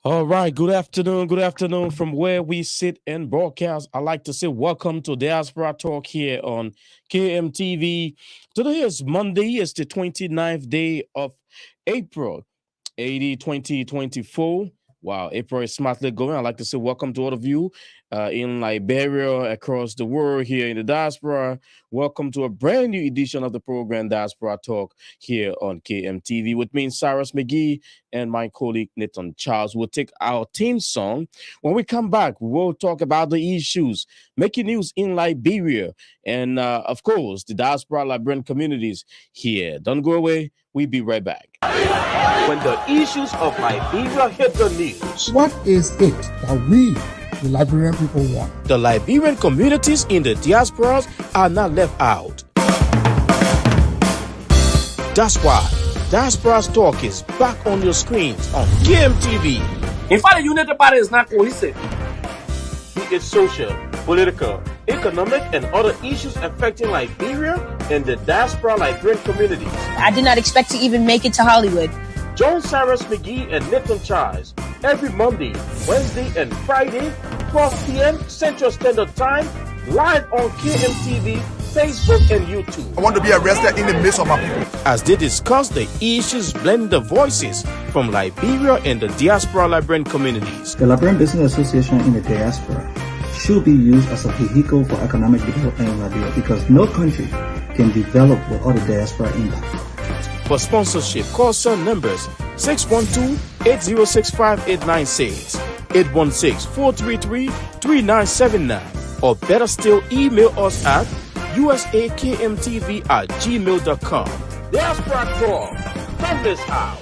All right, good afternoon from where we sit and broadcast. I like to say welcome to Diaspora Talk here on KMTV. Today is Monday, it's the 29th day of April. 80 2024. Wow, April is smartly going. I'd like to say welcome to all of you in Liberia, across the world, here in the diaspora. Welcome to a brand new edition of the program Diaspora Talk here on KMTV with me, Cyrus McGee, and my colleague Nathan Charles. We'll take our theme song. When we come back, we'll talk about the issues making news in Liberia and, of course, the diaspora Liberian communities here. Don't go away. We'll be right back. When the issues of Liberia hit the news, what is it that we, the Liberian people, want? The Liberian communities in the diasporas are not left out. That's why Diaspora's Talk is back on your screens on KMTV. in fact, the United Party is not cohesive. Be it social, political, economic, and other issues affecting Liberia and the diaspora Liberian communities. I did not expect to even make it to Hollywood. Join Cyrus McGee and Nathan Charles every Monday, Wednesday, and Friday, 12 p.m. Central Standard Time, live on KMTV, Facebook, and YouTube. I want to be arrested in the midst of my people. As they discuss the issues, blending the voices from Liberia and the diaspora Liberian communities. The Liberian Business Association in the diaspora should be used as a vehicle for economic development in Liberia because no country can develop without a diaspora impact. For sponsorship, call cell numbers 612-806-5896, 816-433-3979, or better still, email us at usakmtv@gmail.com. Diaspora Talk, from this house.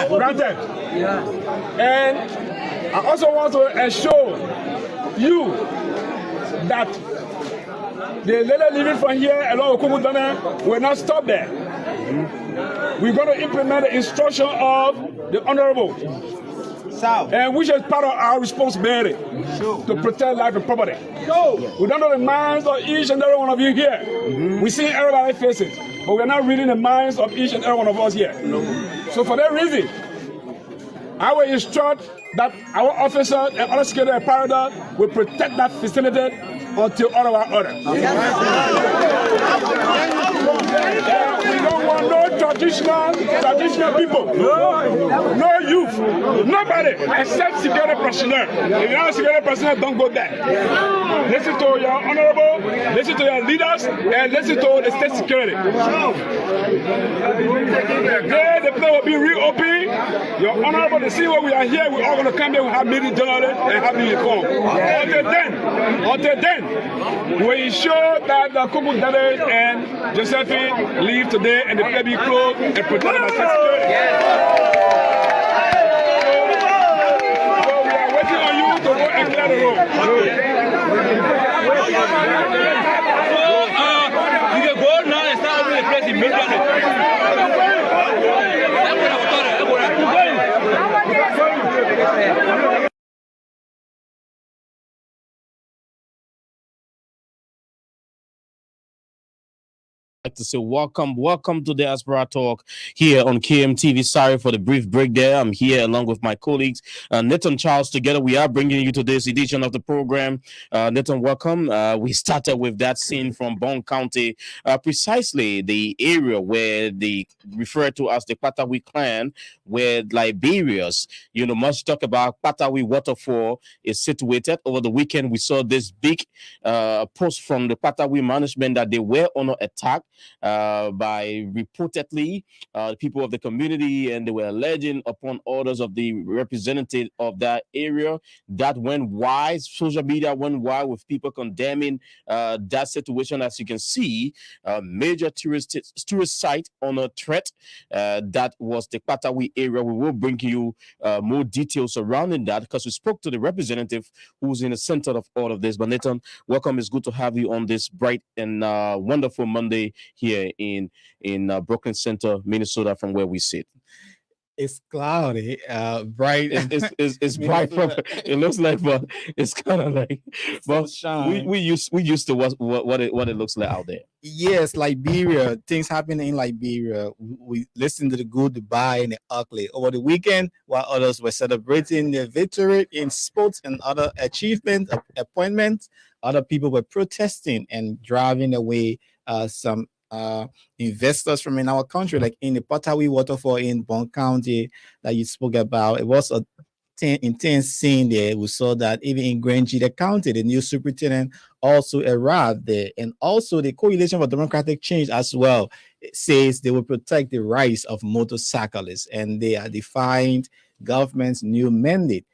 Granted. And I also want to assure you that the lady living from here along with Kumudana will not stop there. We're going to implement the instruction of the Honorable, and which is part of our responsibility to protect life and property. We don't know the minds of each and every one of you here. We see everybody's faces, but we're not reading the minds of each and every one of us here. So for that reason, I will instruct that our officers and other security apparatus will protect that vicinity until otherwise ordered. We don't want no traditional people, no youth, nobody except security personnel. If you're not security personnel, don't go there. Listen to your honorable, listen to your leaders, and listen to the state security. There, the place will be reopened. Your honorable, to see where we are here, we're all going to come here, we have meeting generally, and have the uniform. Until then, we ensure that the Kumu Dade and Josephine leave today and the place be closed and protect our security. So we are waiting on you to go and clear the road. You can go now and start opening the place immediately. Like to say welcome to Diaspora Talk here on KMTV. Sorry for the brief break there. I'm here along with my colleagues, Nathan Charles. Together, we are bringing you to this edition of the program. Nathan, welcome. We started with that scene from Bond County, precisely the area where they refer to as the Patawi clan, where Liberia's, much talk about Patawi waterfall is situated. Over the weekend, we saw this big post from the Patawi management that they were under attack by reportedly people of the community, and they were alleging upon orders of the representative of that area. That went wide. Social media went wide with people condemning that situation. As you can see, major tourist site on a threat. That was the Patawi area. We will bring you more details surrounding that because we spoke to the representative who's in the center of all of this. But Nathan, welcome. It's good to have you on this bright and wonderful Monday here in Brooklyn Center, Minnesota, from where we sit. It's cloudy, bright. It's bright from it looks like, but it's kind of like, but Sunshine. we used to what it looks like out there. Yes, Liberia. Things happen in Liberia. We listen to the good, the bad, and the ugly over the weekend, while others were celebrating their victory in sports and other achievements, appointments. Other people were protesting and driving away some investors from in our country, like in the Pottawi waterfall in Bond County that you spoke about. It was a intense scene there. We saw that even in Grangita County, the new superintendent also arrived there. And also the Coalition for Democratic Change as well says they will protect the rights of motorcyclists, and they are defying government's new mandate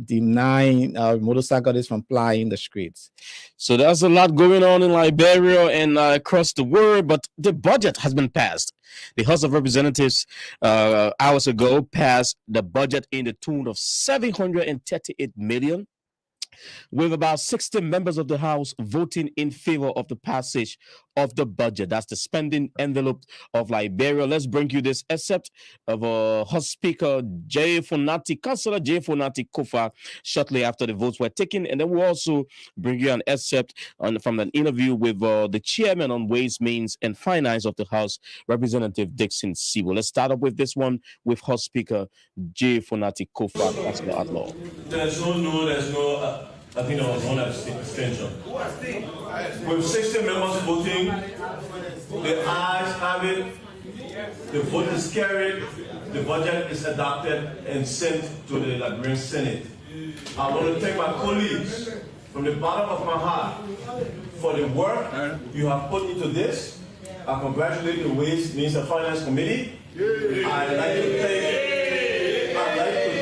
denying motorcyclists from plying the streets. So there's a lot going on in Liberia and across the world, but the budget has been passed. The House of Representatives hours ago passed the budget in the tune of 738 million, with about 60 members of the House voting in favor of the passage of the budget. That's the spending envelope of Liberia. Let's bring you this excerpt of House Speaker Councillor J. Fonati Kofa shortly after the votes were taken. And then we'll also bring you an excerpt from an interview with the chairman on Ways, Means and Finance of the House, Representative Dixon Sibo. Let's start up with this one with House Speaker J. Fonati Kofa, Councillor at Law. There's no I think there was one abstention. With 60 members voting, the ayes have it, the vote is carried, the budget is adopted and sent to the Liberian Senate. I want to thank my colleagues from the bottom of my heart for the work you have put into this. I congratulate the Ways, Means and Finance Committee. I'd like to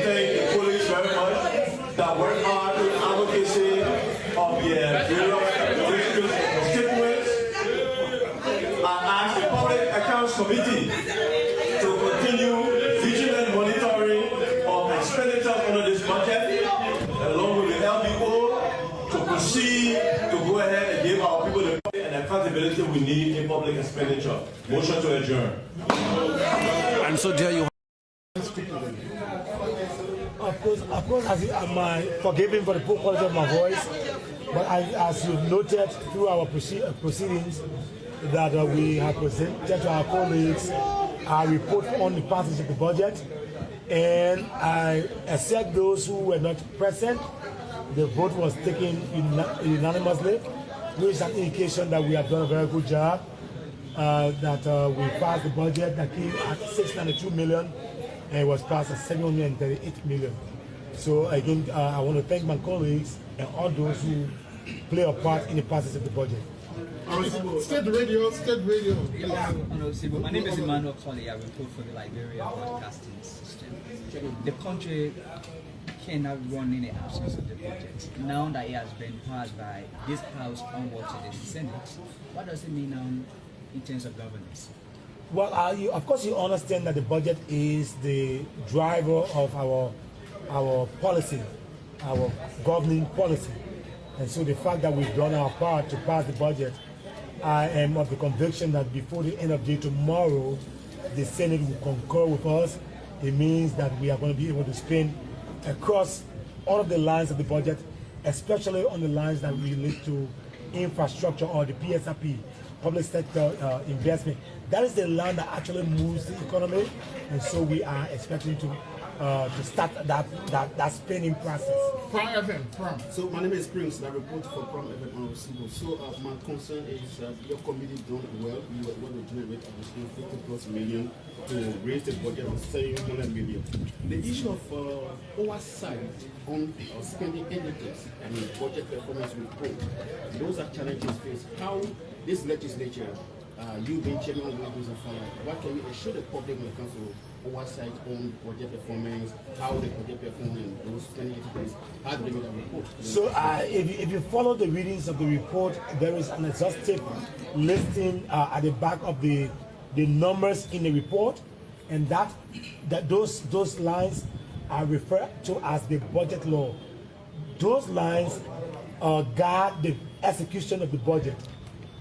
thank the colleagues very much that work hard in advocacy of the various constituents. I ask the Public Accounts Committee to continue vigilant monitoring of expenditures under this budget, along with the LBO, to proceed to go ahead and give our people the and accountability we need in public expenditure. Motion to adjourn. And so there you Of course, I'm forgiven for the poor quality of my voice, but as you've noted through our proceedings, that we have presented to our colleagues our report on the passage of the budget, and I accept those who were not present. The vote was taken unanimously, which is an indication that we have done a very good job, that we passed the budget that came at 692 million, and it was passed at 738 million. So again, I want to thank my colleagues and all those who play a part in the passage of the budget. State radio. My name is Emmanuel Colley. I report for the Liberia Broadcasting System. The country cannot run in the absence of the budget. Now that it has been passed by this House onward to the Senate, what does it mean now in terms of governance? Well, of course you understand that the budget is the driver of our policy, our governing policy. And so the fact that we've done our part to pass the budget, I am of the conviction that before the end of the day tomorrow, the Senate will concur with us. It means that we are going to be able to spend across all of the lines of the budget, especially on the lines that relate to infrastructure or the PSRP, public sector investment. That is the line that actually moves the economy, and so we are expecting to start that spending process. Prom FM, Prom. So my name is Prince, and I report for Prom FM on Recibo. So my concern is your committee done well. You were able to generate 50+ million to raise the budget of 700 million. The issue of oversight on spending entities and budget performance report, those are challenges faced. How this legislature, you being chairman of Ways and Finance, what can you assure the public when it comes to oversight on budget performance, how the budget performance in those spending entities, how do they make a report? So if you follow the readings of the report, there is an exhaustive listing at the back of the numbers in the report, and that those lines are referred to as the budget law. Those lines guard the execution of the budget.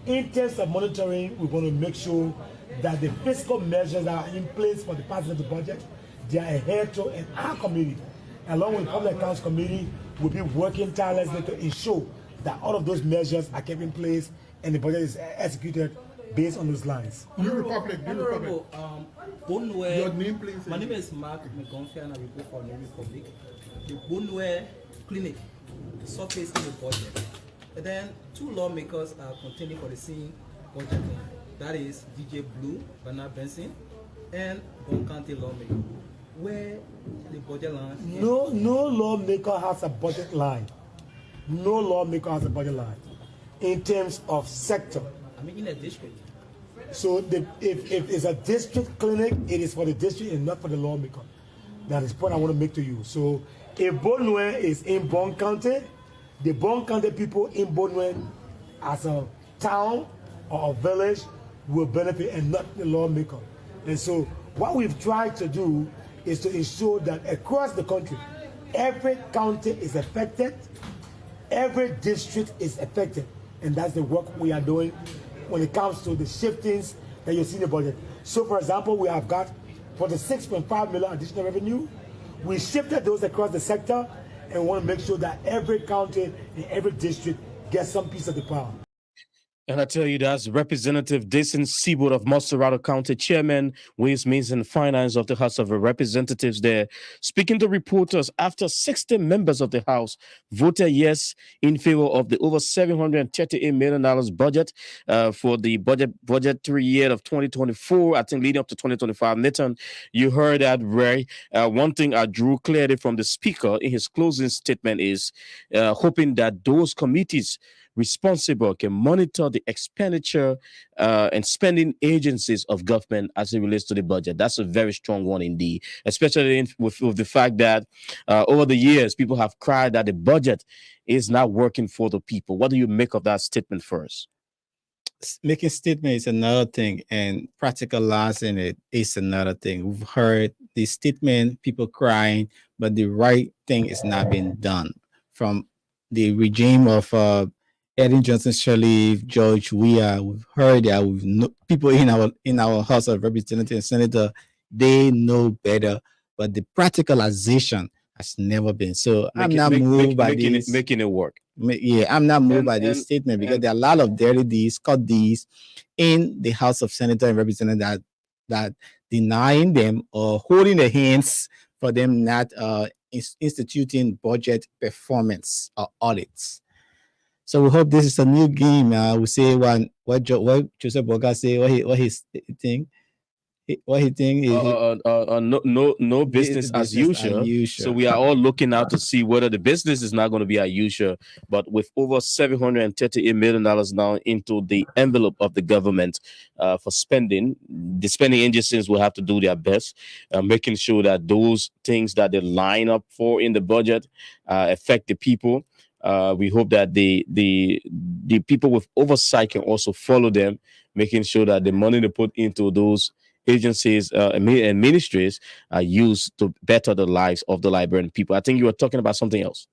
In terms of monitoring, we're going to make sure that the fiscal measures that are in place for the passage of the budget they are ahead to, and our committee, along with the Public Accounts Committee, will be working tirelessly to ensure that all of those measures are kept in place and the budget is executed based on those lines. New Republic. Your name, please. My name is Mark McGonfey and I report for New Republic. The Bonware Clinic surface in the budget. And then two lawmakers are contending for the same budget line. That is DJ Blue, Bernard Benson, and Bon County lawmaker. Where the budget line? No lawmaker has a budget line. No lawmaker has a budget line in terms of sector. I mean, in a district. So if it's a district clinic, it is for the district and not for the lawmaker. That is the point I want to make to you. So if Bonware is in Bon County, the Bon County people in Bonware as a town or a village will benefit and not the lawmaker. And so what we've tried to do is to ensure that across the country, every county is affected, every district is affected. And that's the work we are doing when it comes to the shiftings that you see in the budget. So for example, we have got for the 6.5 million additional revenue, we shifted those across the sector and want to make sure that every county and every district gets some piece of the pie. And I tell you, that's Representative Jason Seaboard of Montserrat County, Chairman, Ways, Means, and Finance of the House of Representatives there, speaking to reporters after 60 members of the House voted yes in favor of the over $738 million budget for the budgetary year of 2024, I think leading up to 2025. Nathan, you heard that, Ray. One thing I drew clearly from the Speaker in his closing statement is hoping that those committees responsible can monitor the expenditure and spending agencies of government as it relates to the budget. That's a very strong one indeed, especially with the fact that over the years, people have cried that the budget is not working for the people. What do you make of that statement first? Making statement is another thing, and practicalizing it is another thing. We've heard the statement, people crying, but the right thing is not being done from the regime of Eddie Johnson Sirleaf, George Weah. We've heard that people in our House of Representatives and Senator, they know better, but the practicalization has never been. So I'm not moved by this. Making it work. Yeah, I'm not moved by this statement because there are a lot of dirty deeds, cut deeds in the House of Senator and Representative that denying them or holding their hands for them not instituting budget performance or audits. So we hope this is a new game. We say what Joseph Boga say, what he think. What he think is no business as usual. So we are all looking out to see whether the business is not going to be as usual. But with over $738 million now into the envelope of the government for spending, the spending agencies will have to do their best, making sure that those things that they line up for in the budget affect the people. We hope that the people with oversight can also follow them, making sure that the money they put into those agencies and ministries are used to better the lives of the Liberian people. I think you were talking about something else.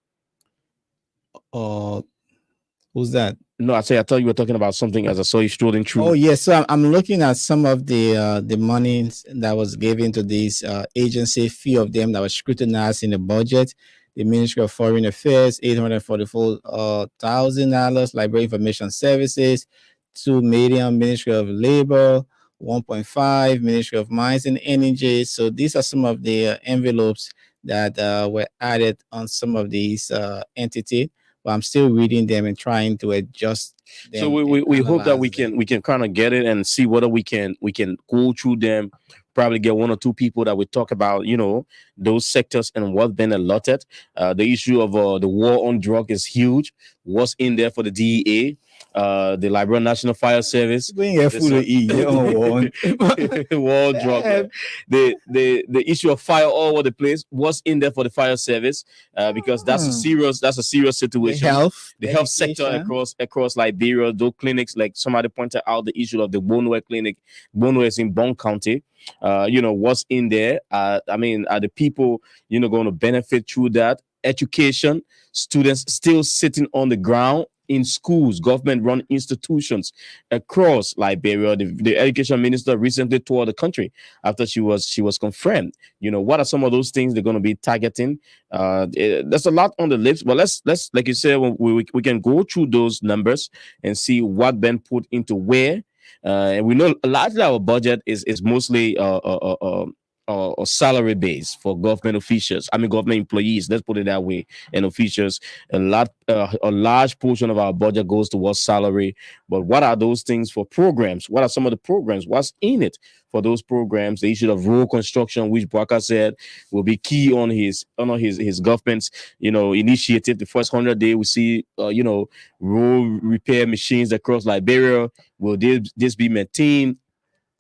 Who's that? No, I thought you were talking about something as I saw you strolling through. Oh, yes. So I'm looking at some of the money that was given to these agencies, few of them that was scrutinized in the budget. The Ministry of Foreign Affairs, $844,000, Library Information Services, $2 million, Ministry of Labor, 1.5, Ministry of Mines and Energy. So these are some of the envelopes that were added on some of these entities. But I'm still reading them and trying to adjust them. So we hope that we can kind of get it and see whether we can go through them. Probably get one or two people that we talk about, those sectors and what's been allotted. The issue of the war on drug is huge. What's in there for the DEA? The Liberian National Fire Service. War drug. The issue of fire all over the place. What's in there for the fire service? Because that's a serious situation. The health sector across Liberia, those clinics, like somebody pointed out the issue of the Bonware clinic. Bonware is in Bon County. What's in there? Are the people going to benefit through that? Education, students still sitting on the ground in schools, government-run institutions across Liberia. The education minister recently toured the country after she was confirmed. What are some of those things they're going to be targeting? There's a lot on the list, but let's like you said, we can go through those numbers and see what been put into where. And we know largely our budget is mostly or salary base for government officials. I mean, government employees. Let's put it that way. And officials, a large portion of our budget goes towards salary. But what are those things for programs? What are some of the programs? What's in it for those programs? The issue of road construction, which Bwaka said will be key on his government's initiative. The first 100 days, we see road repair machines across Liberia. Will this be maintained?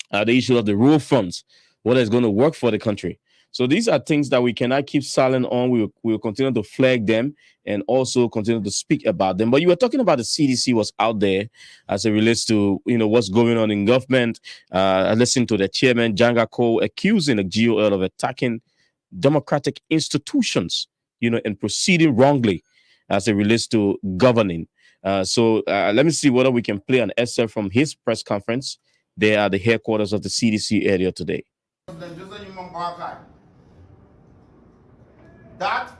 The issue of the road funds, what is going to work for the country. So these are things that we cannot keep silent on. We will continue to flag them and also continue to speak about them. But you were talking about the CDC was out there as it relates to what's going on in government. I listened to the chairman Janga Cole accusing the GOL of attacking democratic institutions, and proceeding wrongly as it relates to governing. So let me see whether we can play an excerpt from his press conference. They are the headquarters of the CDC area today. That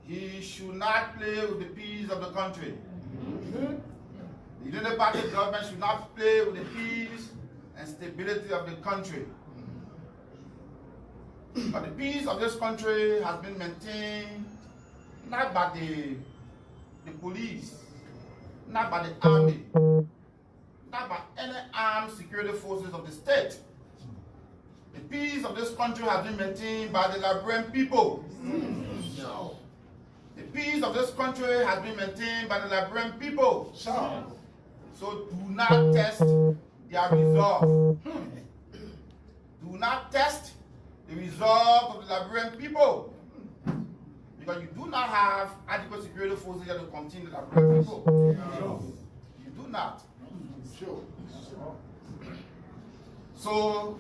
he should not play with the peace of the country. The United Party government should not play with the peace and stability of the country. But the peace of this country has been maintained not by the police, not by the army, not by any armed security forces of the state. The peace of this country has been maintained by the Liberian people. The peace of this country has been maintained by the Liberian people. So do not test their resolve. Do not test the resolve of the Liberian people. Because you do not have adequate security forces here to contain the Liberian people. You do not. Sure. So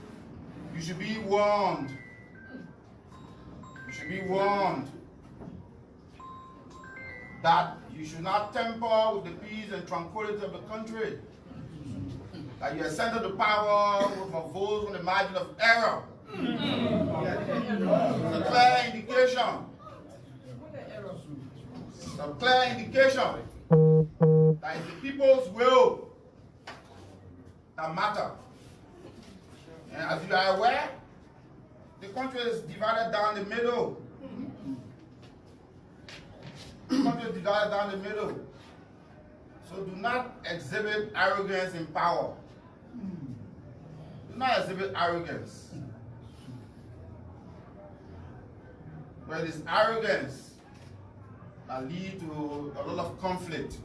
you should be warned. You should be warned that you should not tamper with the peace and tranquility of the country. That you ascended to power with a vote on the margin of error. It's a clear indication. It's a clear indication that it's the people's will that matter. And as you are aware, the country is divided down the middle. The country is divided down the middle. So do not exhibit arrogance in power. Do not exhibit arrogance. But it is arrogance that leads to a lot of conflict.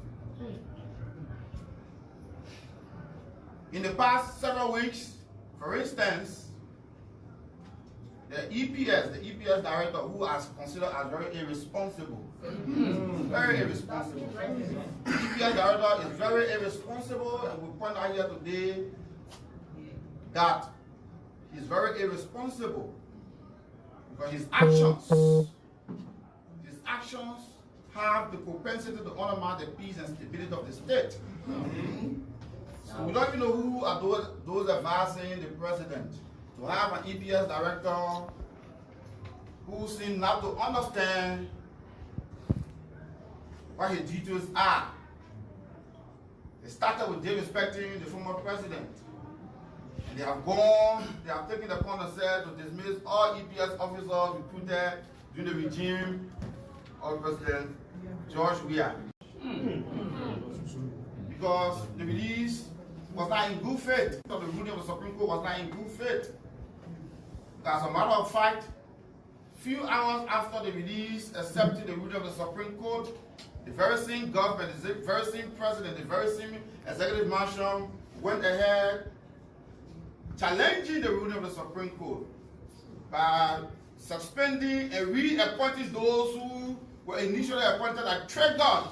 In the past several weeks, for instance, the EPS director, who is considered as very irresponsible, very irresponsible. The EPS director is very irresponsible, and we point out here today that he's very irresponsible because his actions have the propensity to undermine the peace and stability of the state. So we don't even know who are those advising the president to have an EPS director who seems not to understand what his duties are. They started with disrespecting the former president. And they have taken the upon themselves to dismiss all EPS officers recruited during the regime of President George Weah. Because the release was not in good faith. The ruling of the Supreme Court was not in good faith. As a matter of fact, few hours after the release accepted the ruling of the Supreme Court, the very same government, the very same president, the very same executive marshal went ahead challenging the ruling of the Supreme Court by suspending and reappointing those who were initially appointed and triggered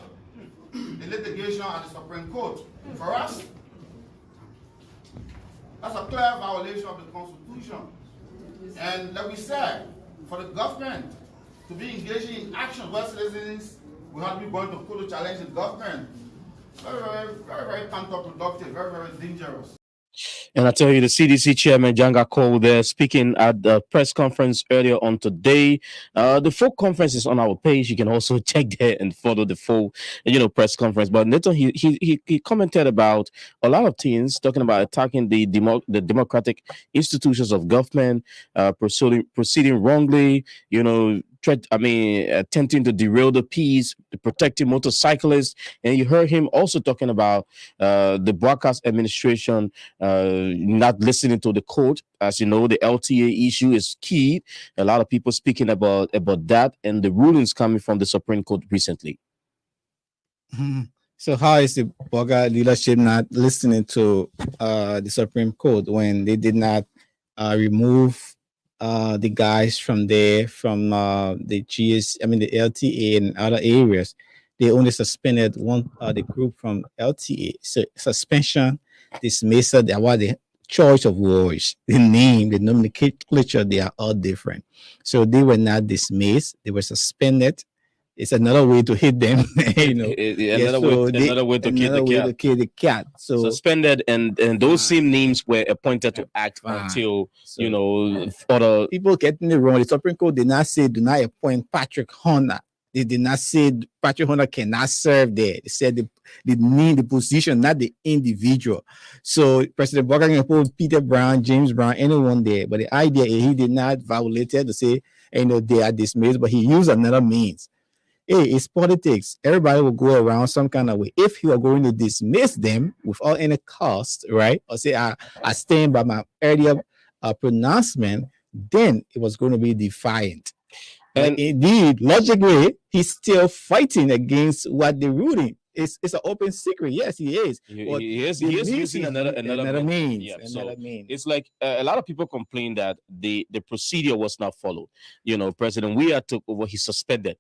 the litigation at the Supreme Court. For us, that's a clear violation of the Constitution. And like we said, for the government to be engaging in action where citizens We have to be going to court to challenge the government. Very counterproductive, very dangerous. And I tell you, the CDC chairman, Janga Cole, there speaking at the press conference earlier on today. The full conference is on our page. You can also check there and follow the full, press conference. But Neto, he commented about a lot of things, talking about attacking the democratic institutions of government, proceeding wrongly, attempting to derail the peace, protecting motorcyclists. And you heard him also talking about the broadcast administration not listening to the court. As you know, the LTA issue is key. A lot of people speaking about that and the rulings coming from the Supreme Court recently. So how is the Boga leadership not listening to the Supreme Court when they did not remove the guys from there, from the the LTA and other areas? They only suspended the group from LTA. So suspension, dismissal, they are the choice of words, the name, the nomenclature, they are all different. So they were not dismissed, they were suspended. It's another way to hit them, Another way to kill the cat. So suspended, and those same names were appointed to act until other people getting it wrong. The Supreme Court did not say do not appoint Patrick Horner. They did not say Patrick Horner cannot serve there. They said they need the position, not the individual. So President Boga can put Peter Brown, James Brown, anyone there. But the idea is he did not violate it to say, they are dismissed, but he used another means. Hey, it's politics. Everybody will go around some kind of way. If you are going to dismiss them without any cost, right? Or say, I stand by my earlier pronouncement, then it was going to be defiant. And indeed, logically, he's still fighting against what the ruling. It's an open secret. Yes, he is. He is using another means. Yeah, so means. It's like a lot of people complain that the procedure was not followed. President Weah took over. He suspended.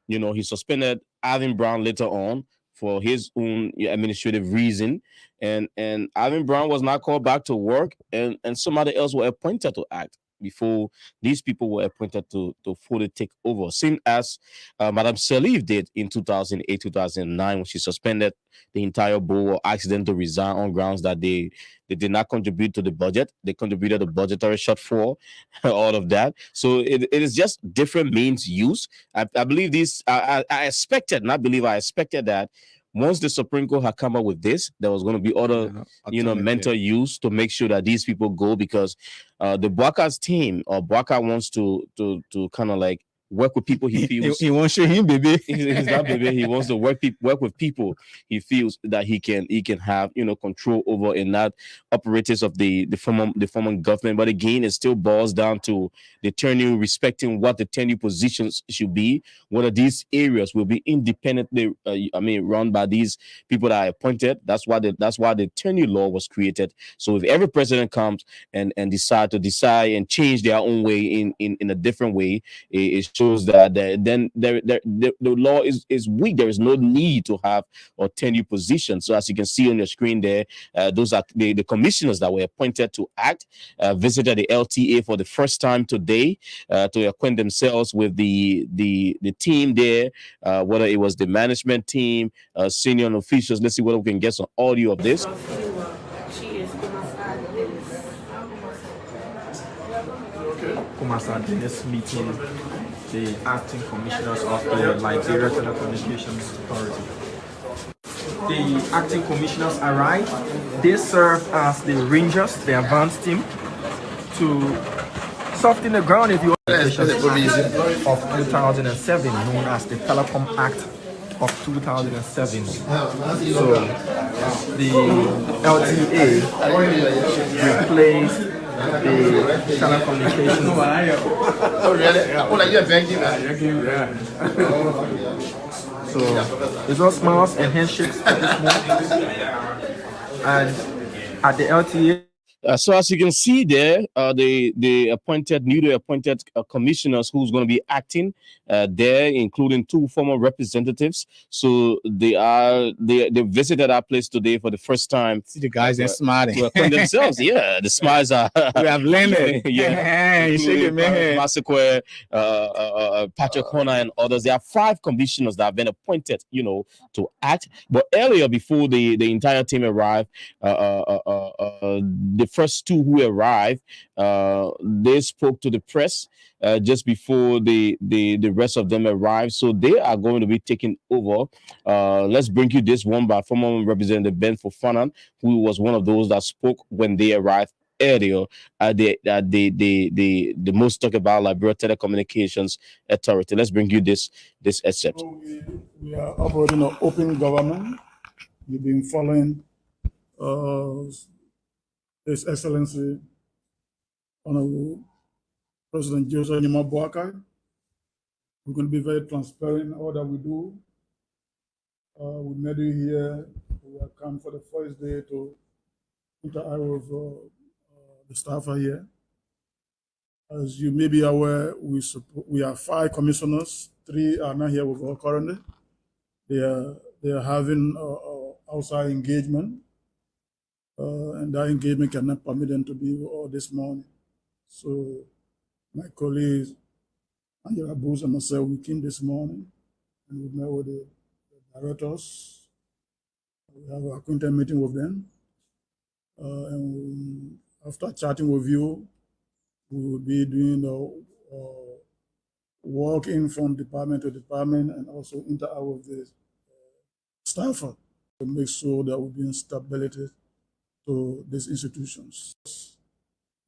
He suspended Alvin Brown later on for his own administrative reason, and Alvin Brown was not called back to work, and somebody else were appointed to act before these people were appointed to fully take over. Same as Madame Salif did in 2008, 2009, when she suspended the entire board or asked them to resign on grounds that they did not contribute to the budget. They contributed a budgetary shortfall, all of that. So it is just different means used. I believe this, I expected that once the Supreme Court had come up with this, there was going to be other, mental use to make sure that these people go, because the Bwaka's team or Bwaka wants to kind of like work with people he feels he wants to him, baby. He's not baby. He wants to work with people he feels that he can have control over, and not operators of the former government. But again, it still boils down to the tenure, respecting what the tenure positions should be, whether these areas will be independently run by these people that are appointed. That's why the tenure law was created. So if every president comes and decide and change their own way in a different way, it shows that then the law is weak. There is no need to have a tenure position. So as you can see on your screen there, those are the commissioners that were appointed to act, visited the LTA for the first time today to acquaint themselves with the team there, whether it was the management team, senior officials. Let's see whether we can get some audio of this. Kumasa Dennis meeting the acting commissioners of the Liberia Telecommunications Authority. The acting commissioners arrived. They serve as the Rangers, the advanced team, to soften the ground, if you want, of 2007, known as the Telecom Act of 2007. So the LTA replaced the telecommunications. Oh, really? Oh, like you're banking that? So it's all smiles and handshakes at this moment. And at the LTA. So as you can see there, the newly appointed commissioners who's going to be acting there, including two former representatives. So they visited our place today for the first time. See the guys are smiling. To acquaint themselves. Yeah, the smiles are. We have landed. Yeah, You shaking including man. Massacre, Patrick Horner, and others. There are 5 commissioners that have been appointed, to act. But earlier, before the entire team arrived, the first 2 who arrived, they spoke to the press just before the rest of them arrived. So they are going to be taking over. Let's bring you this one by former Representative Ben Fofana, who was one of those that spoke when they arrived earlier at the most talked about Liberia Telecommunications Authority. Let's bring you this excerpt. So we are operating an open government. We've been following His Excellency Honorable President Joseph Nyuma Boakai. We're going to be very transparent in all that we do. We met you here. We have come for the first day to interact with the staff are here. As you may be aware, we have 5 commissioners. 3 are not here with us currently. They are having outside engagement, and that engagement cannot permit them to be with us this morning. So my colleagues, Angela Bruce and myself, we came this morning and we met with the directors. We have an acquaintance meeting with them. And after chatting with you, we will be doing the working from department to department and also interact with the staff to make sure that we bring stability to these institutions.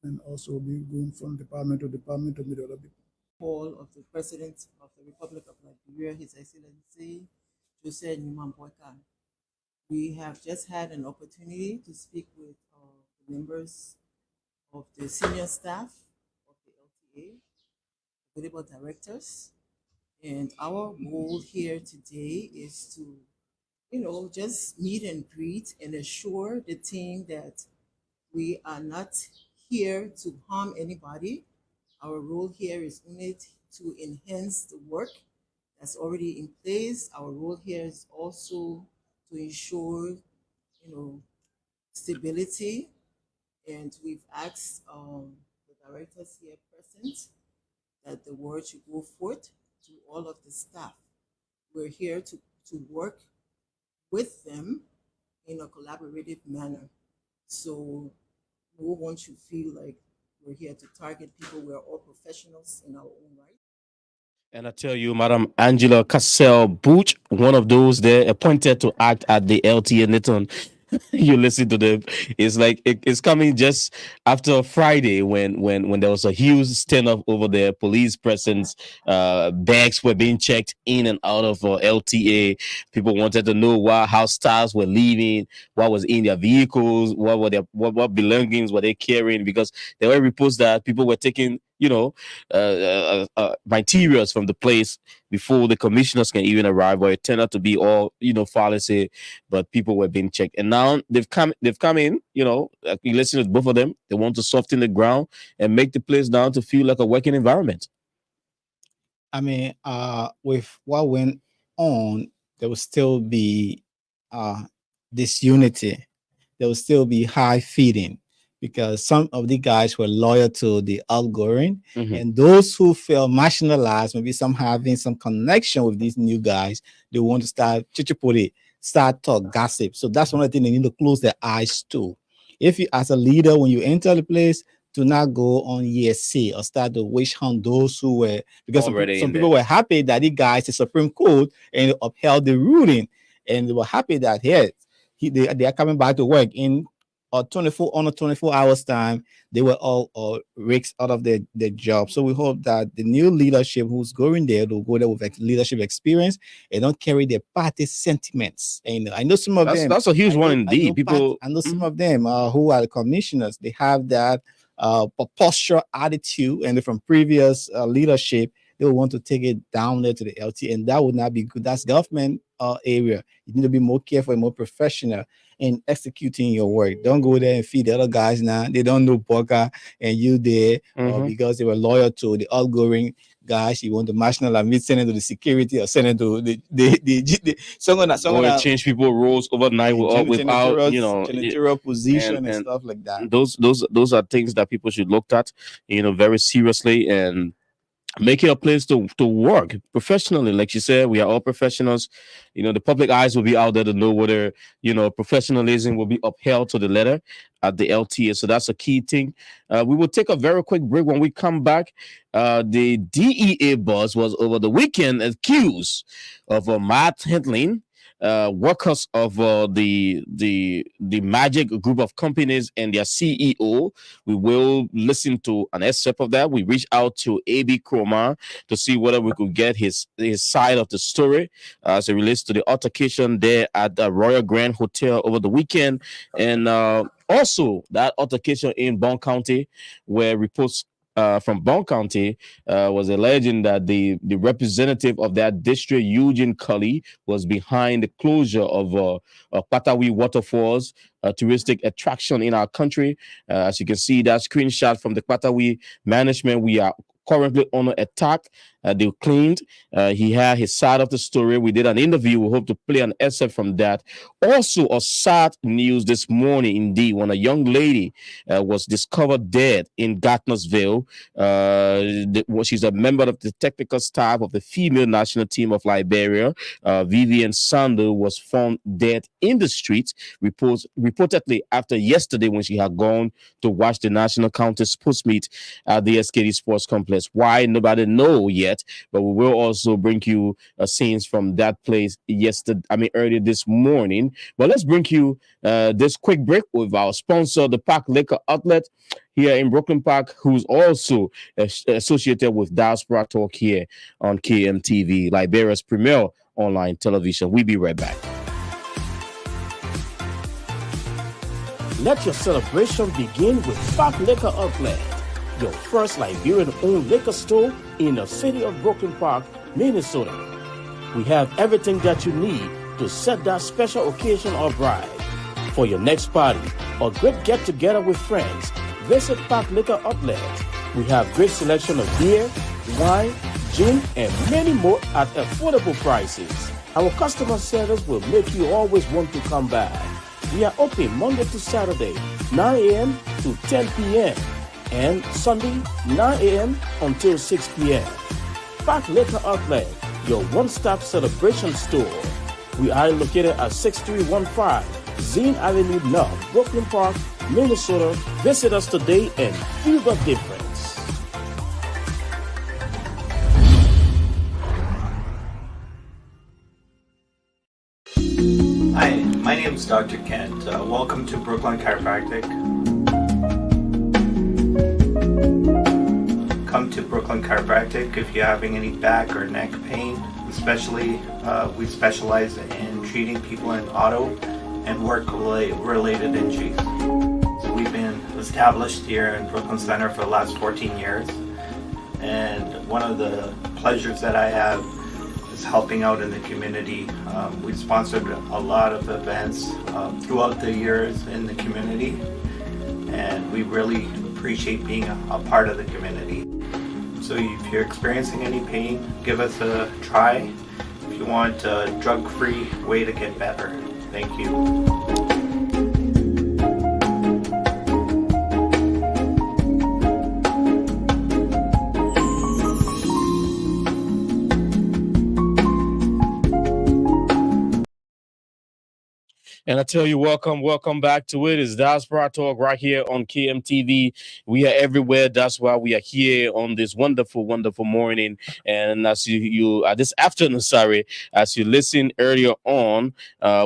And also be going from department to department to meet other people. Call of the President of the Republic of Liberia, His Excellency Joseph Nyuma Boakai. We have just had an opportunity to speak with the members of the senior staff of the LTA, available directors, and our goal here today is to, just meet and greet and assure the team that we are not here to harm anybody. Our role here is only to enhance the work that's already in place. Our role here is also to ensure, stability. And we've asked the directors here present that the word should go forth to all of the staff. We're here to work with them in a collaborative manner. So no one should feel like we're here to target people. We're all professionals in our own right. And I tell you, Madam Angela Cassell Butch, one of those there appointed to act at the LTA Newton. You listen to them. It's like it's coming just after Friday when there was a huge standoff over there. Police presence, bags were being checked in and out of LTA. People wanted to know how stars were leaving, what was in their vehicles, what belongings were they carrying, because there were reports that people were taking materials from the place before the commissioners can even arrive, or it turned out to be all fallacy, but people were being checked. And now they've come in, you listen to both of them. They want to soften the ground and make the place down to feel like a working environment. I mean, with what went on, there will still be disunity. There will still be high feeding, because some of the guys were loyal to the outgoing, and those who feel marginalized, maybe some having some connection with these new guys, they want to start talk gossip. So that's one of the things they need to close their eyes to. If you, as a leader, when you enter the place, do not go on ESC or start to wish hunt those who were, because some people were happy that the guys, the Supreme Court, and upheld the ruling, and they were happy that they are coming back to work in 24 hours time. They were all risked out of their job. So we hope that the new leadership who's going there will go there with leadership experience and don't carry their party sentiments. And I know some of them. That's a huge one indeed. I know some of them who are the commissioners. They have that posture attitude, and from previous leadership, they will want to take it down there to the LT, and that would not be good. That's government area. You need to be more careful and more professional in executing your work. Don't go there and feed the other guys now. They don't know poker, and you there because they were loyal to the outgoing guys. You want to national and send it to the security or send it to the someone or change people roles overnight without janitorial position and stuff like that. Those are things that people should look at, very seriously, and make it a place to work professionally. Like you said, we are all professionals. The public eyes will be out there to know whether professionalism will be upheld to the letter at the LTA. So that's a key thing. We will take a very quick break. When we come back, the DEA boss was over the weekend accused of math handling workers of the Magic Group of companies and their CEO. We will listen to an excerpt of that. We reached out to AB Kroma to see whether we could get his side of the story as it relates to the altercation there at the Royal Grand Hotel over the weekend, and also that altercation in Bond County, where reports from Bond County was alleging that the representative of that district, Eugene Cully, was behind the closure of Patawi Waterfalls, a touristic attraction in our country. As you can see, that screenshot from the Patawi management, we are currently under attack. They claimed he had his side of the story. We did an interview. We hope to play an excerpt from that. Also, a sad news this morning, indeed, when a young lady was discovered dead in Gardnersville. She's a member of the technical staff of the female national team of Liberia. Vivian Sando was found dead in the streets, reportedly after yesterday when she had gone to watch the national county sports meet at the SKD Sports Complex. Why? Nobody knows yet, but we will also bring you scenes from that place earlier this morning. But let's bring you this quick break with our sponsor, the Park Liquor Outlet here in Brooklyn Park, who's also associated with Diaspora Talk here on KMTV, Liberia's premier online television. We'll be right back. Let your celebration begin with Park Liquor Outlet, your first Liberian-owned liquor store in the city of Brooklyn Park, Minnesota. We have everything that you need to set that special occasion up right. For your next party or great get-together with friends, visit Park Liquor Outlet. We have great selection of beer, wine, gin, and many more at affordable prices. Our customer service will make you always want to come back. We are open Monday to Saturday, 9 a.m. to 10 p.m. and Sunday, 9 a.m. until 6 p.m. Park Liquor Outlet, your one-stop celebration store. We are located at 6315 Zine Avenue North, Brooklyn Park, Minnesota. Visit us today and feel the difference. Hi, my name is Dr. Kent. Welcome to Brooklyn Chiropractic. Come to Brooklyn Chiropractic if you're having any back or neck pain. Especially, we specialize in treating people in auto and work-related injuries. So we've been established here in Brooklyn Center for the last 14 years. And one of the pleasures that I have is helping out in the community. We've sponsored a lot of events throughout the years in the community, and we really appreciate being a part of the community. So if you're experiencing any pain, give us a try. If you want a drug-free way to get better. Thank you. And I tell you, welcome back to it. It's Diaspora Talk right here on KMTV. We are everywhere. That's why we are here on this wonderful, wonderful morning. And as you this afternoon, as you listen earlier on,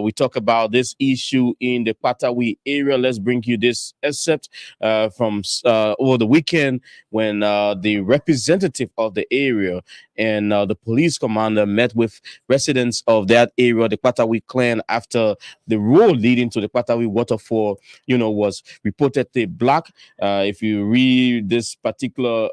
we talk about this issue in the Patawi area. Let's bring you this excerpt from over the weekend when the representative of the area and the police commander met with residents of that area, the Patawi clan, after the road leading to the Patawi waterfall, was reportedly blocked. If you read this particular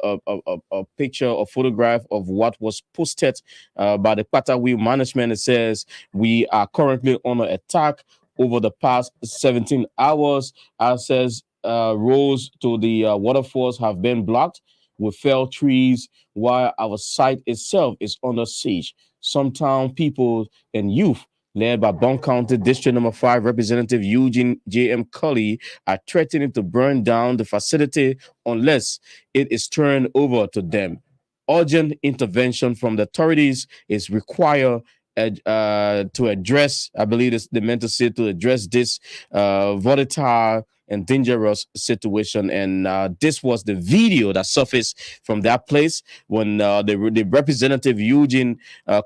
picture or photograph of what was posted by the Patawi management, it says we are currently under attack. Over the past 17 hours, access roads to the waterfalls have been blocked with felled trees, while our site itself is under siege. Some town people and youth, led by Bond County District Number 5 Representative Eugene J.M. Cully, are threatening to burn down the facility unless it is turned over to them. Urgent intervention from the authorities is required to address, I believe they meant to say, to address this volatile and dangerous situation. And this was the video that surfaced from that place when the representative Eugene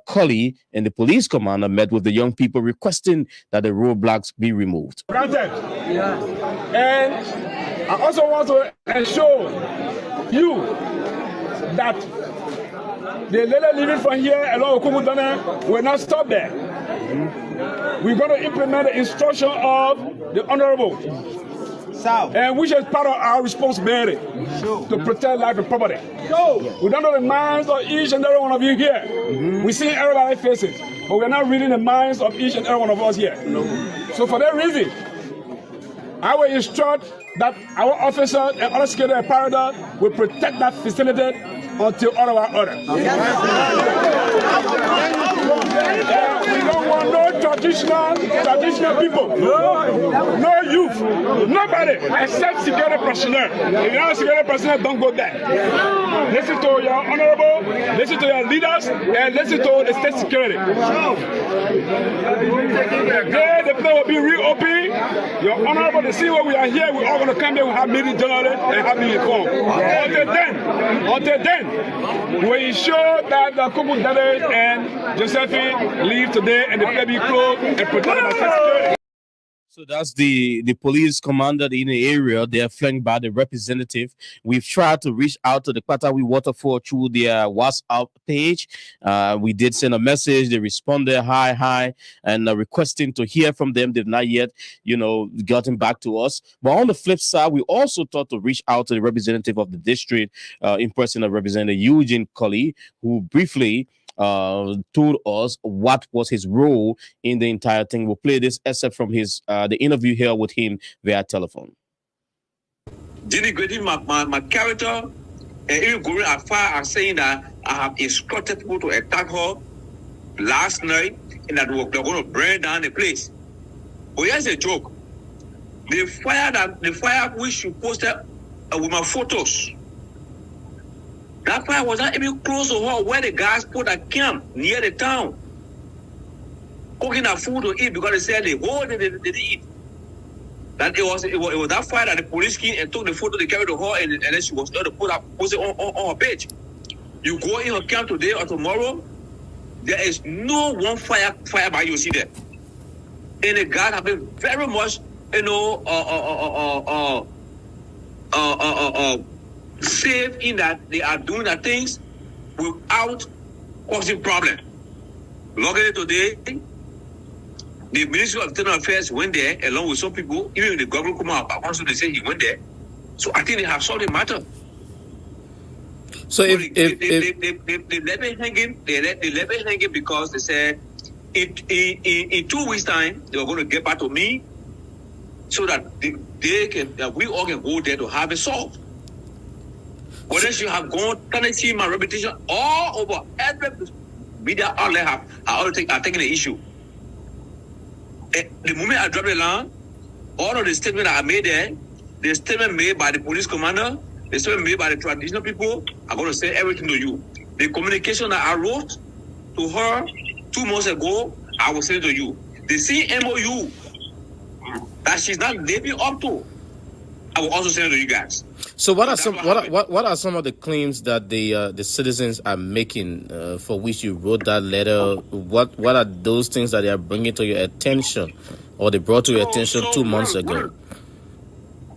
Cully and the police commander met with the young people requesting that the roadblocks be removed. Granted. And I also want to assure you that the lady living from here along Kumudana will not stop there. We're going to implement the instruction of the Honorable, and which is part of our responsibility to protect life and property. We don't know the minds of each and every one of you here. We see everybody's faces, but we're not reading the minds of each and every one of us here. So for that reason, I will instruct that our officers and other security apparatus will protect that facility until all of our order. We don't want no traditional people, no youth, nobody except security personnel. If you're not security personnel, don't go there. Listen to your honorable, listen to your leaders, and listen to the state security. The place will be reopened. Your honorable, to see where we are here, we're all going to come here, we'll have meeting generally and have meeting informed. Until then, we ensure that the Kumu David and Josephine leave today and the place be closed and protect our security. So that's the police commander in the area. They are flanked by the representative. We've tried to reach out to the Patawi Waterfall through their WhatsApp page. We did send a message. They responded, hi, and requesting to hear from them. They've not yet, gotten back to us. But on the flip side, we also thought to reach out to the representative of the district, in person of Representative Eugene Cully, who briefly told us what was his role in the entire thing. We'll play this except from his the interview here with him via telephone. Denigrating my character, and even going as far as saying that I have instructed people to attack her last night and that they're going to burn down the place. But here's a joke. The fire which you posted with my photos, that fire was not even close to her where the guys put a camp near the town. Cooking her food to eat because they said the whole day they didn't eat. That it was that fire that the police came and took the photo they carried to her and then she was able to post it on her page. You go in her camp today or tomorrow, there is no one fire by you see there. And the guys have been very much, safe in that they are doing the things without causing problem. Luckily today, the Ministry of Internal Affairs went there along with some people, even the government come out, but also they say he went there. So I think they have solved the matter. So they let me hanging because they said in 2 weeks time they were going to get back to me so that we all can go there to have it solved. Whether you have gone tarnishing my reputation all over every media outlet are taking the issue. The moment I drop the line, all of the statements that I made there, the statement made by the police commander, the statement made by the traditional people, I'm going to say everything to you. The communication that I wrote to her 2 months ago, I will send it to you. The CMOU that she's not living up to, I will also send it to you guys. So what are some of the claims that the citizens are making for which you wrote that letter? What are those things that they are bringing to your attention, or they brought to your attention 2 months ago?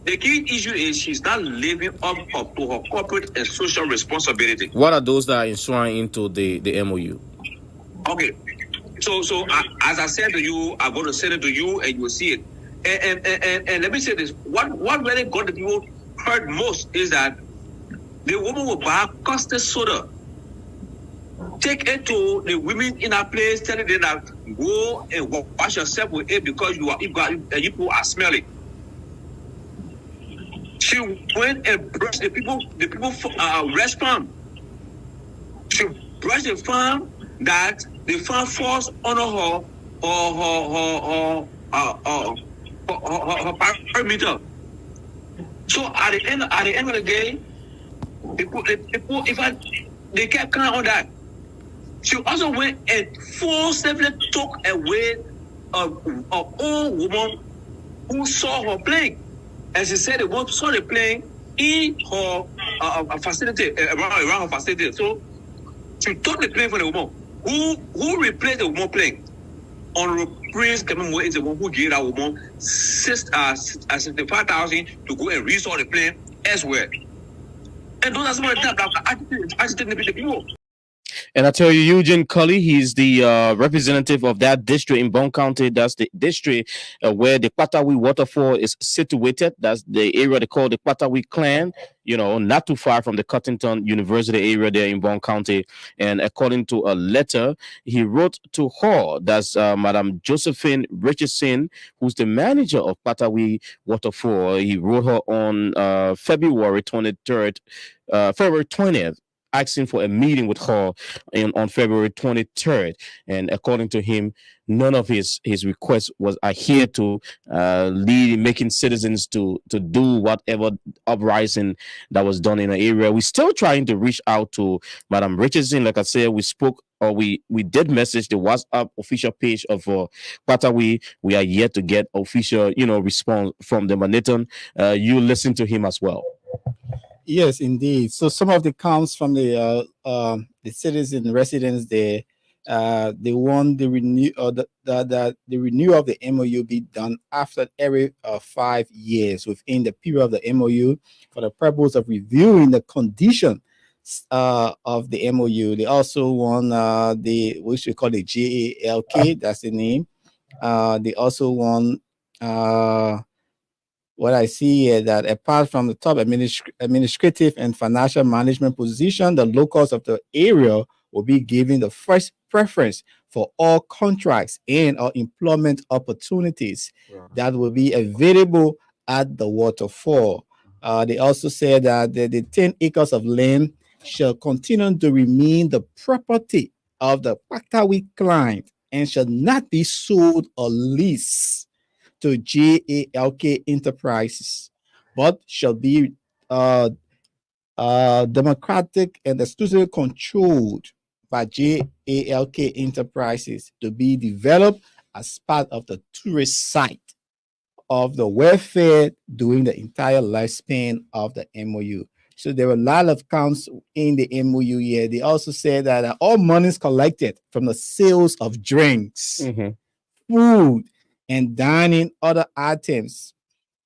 The key issue is she's not living up to her corporate and social responsibility. What are those that are enshrined into the MOU? Okay, As I said to you, I'm going to send it to you, and you will see it. And let me say this: what really got the people hurt most is that the woman will buy caustic soda, take it to the women in a place, telling them that go and wash yourself with it because you people are smelly. She went and brushed the people rest farm. She brushed the farm that the farm falls under her perimeter. So at the end of the day, people they kept crying on that. She also went and forcibly took away an old woman who saw her playing. And she said they saw the plane in her facility, around her facility. So she took the plane from the woman. Who replaced the woman plane? Honorable Prince Kememo is the one who gave that woman 65,000 to go and restore the plane elsewhere. And those are some of the things that are agitating the people. And I tell you, Eugene Cully, he's the representative of that district in Bone County. That's the district where the Patawi waterfall is situated. That's the area they call the Patawi clan, not too far from the Cottington University area there in Bone County. And according to a letter he wrote to her, that's Madam Josephine Richardson, who's the manager of Patawi waterfall. He wrote her on February 20th, asking for a meeting with her on February 23rd. And according to him, none of his requests was adhered to, making citizens to do whatever uprising that was done in the area. We're still trying to reach out to Madam Richardson. Like I said, we spoke, or we did message the WhatsApp official page of Patawi. We are yet to get official, response from them. Nathan, you listen to him as well. Yes, indeed. So some of the counts from the citizen residents there, they want the renew or the renewal of the MOU be done after every 5 years within the period of the MOU for the purpose of reviewing the condition of the MOU. They also want which we call the JALK, that's the name. They also want what I see here, that apart from the top administrative and financial management position, the locals of the area will be given the first preference for all contracts and or employment opportunities that will be available at the waterfall. They also said that the 10 acres of land shall continue to remain the property of the Patawi client and shall not be sold or leased to JALK Enterprises, but shall be democratic and exclusively controlled by JALK Enterprises to be developed as part of the tourist site of the welfare during the entire lifespan of the MOU. So there were a lot of counts in the MOU here. They also said that all monies collected from the sales of drinks, food, and dining other items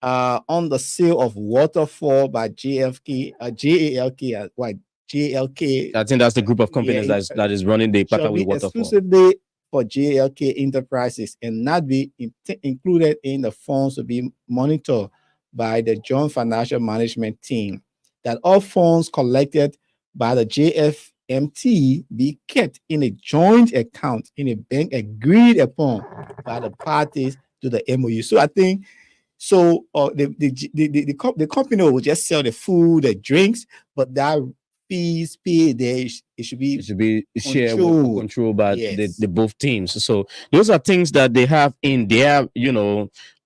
on the sale of waterfall by JALK. I think that's the group of companies that is running the Patawi waterfall. Exclusively for JALK Enterprises and not be included in the funds to be monitored by the Joint Financial Management Team. That all funds collected by the JFMT be kept in a joint account in a bank agreed upon by the parties to the MOU. So I think the company will just sell the food, the drinks, but that fees paid there, it should be shared controlled by the both teams. So those are things that they have in their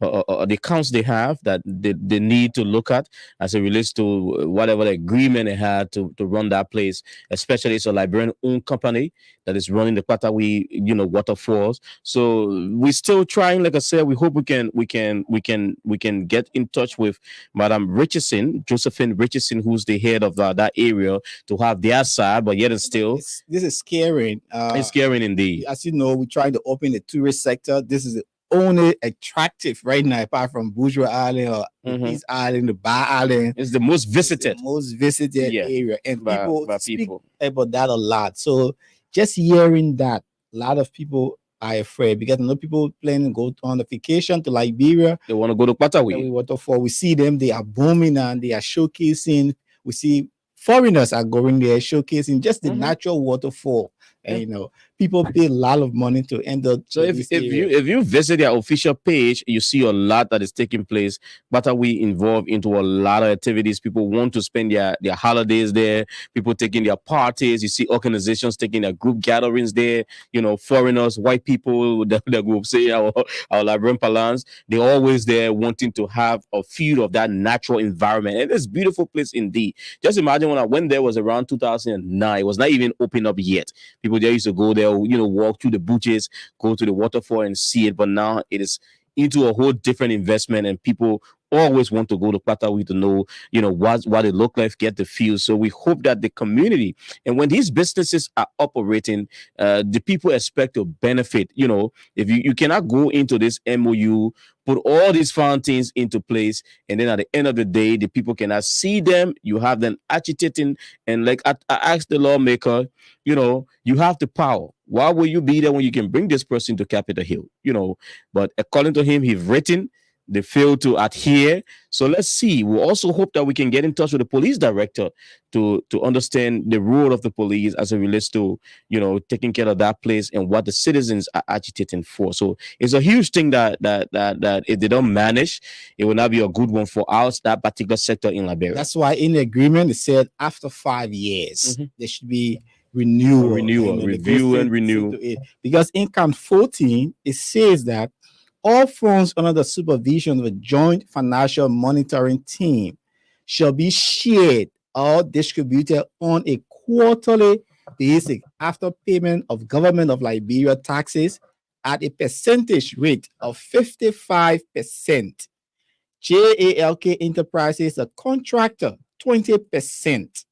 the accounts they have that they need to look at as it relates to whatever the agreement they had to run that place. Especially it's a Liberian owned company that is running the Patawi waterfalls. So we're still trying. Like I said, we hope we can get in touch with Madam Richardson, Josephine Richardson, who's the head of that area, to have their side. But yet still, this is scaring. It's scaring indeed. As you know, we're trying to open the tourist sector. This is the only attractive right now, apart from Bourgeois Island or East Island, the Bar Island. It's the most visited, area, and people speak about that a lot. So just hearing that, a lot of people are afraid because I know people planning to go on a vacation to Liberia. They want to go to Patawi. Waterfall. We see them, they are booming and they are showcasing. We see foreigners are going there showcasing just the natural waterfall. And people pay a lot of money to enter. So if you visit their official page, you see a lot that is taking place. But are we involved into a lot of activities? People want to spend their holidays there. People taking their parties. You see organizations taking their group gatherings there. Foreigners, white people, the group say our Liberian Palans, they're always there wanting to have a feel of that natural environment. And it's a beautiful place indeed. Just imagine when I went there was around 2009. It was not even open up yet. People there used to go there, walk through the beaches, go to the waterfall and see it. But now it is into a whole different investment, and people always want to go to Patawi to know, what it look like, get the feel. So we hope that the community, and when these businesses are operating, the people expect to benefit. If you cannot go into this MOU, put all these fountains into place, and then at the end of the day, the people cannot see them. You have them agitating, and like I asked the lawmaker, you have the power. Why will you be there when you can bring this person to Capitol Hill? But according to him, he's written. They fail to adhere. So let's see. We also hope that we can get in touch with the police director to understand the role of the police as it relates to, taking care of that place and what the citizens are agitating for. So it's a huge thing that if they don't manage, it will not be a good one for us, that particular sector in Liberia. That's why in the agreement it said after 5 years there should be review and renew. Because in count 14 it says that all funds under the supervision of a joint financial monitoring team shall be shared or distributed on a quarterly basis after payment of government of Liberia taxes at a percentage rate of 55%. JALK Enterprises, a contractor, 20%.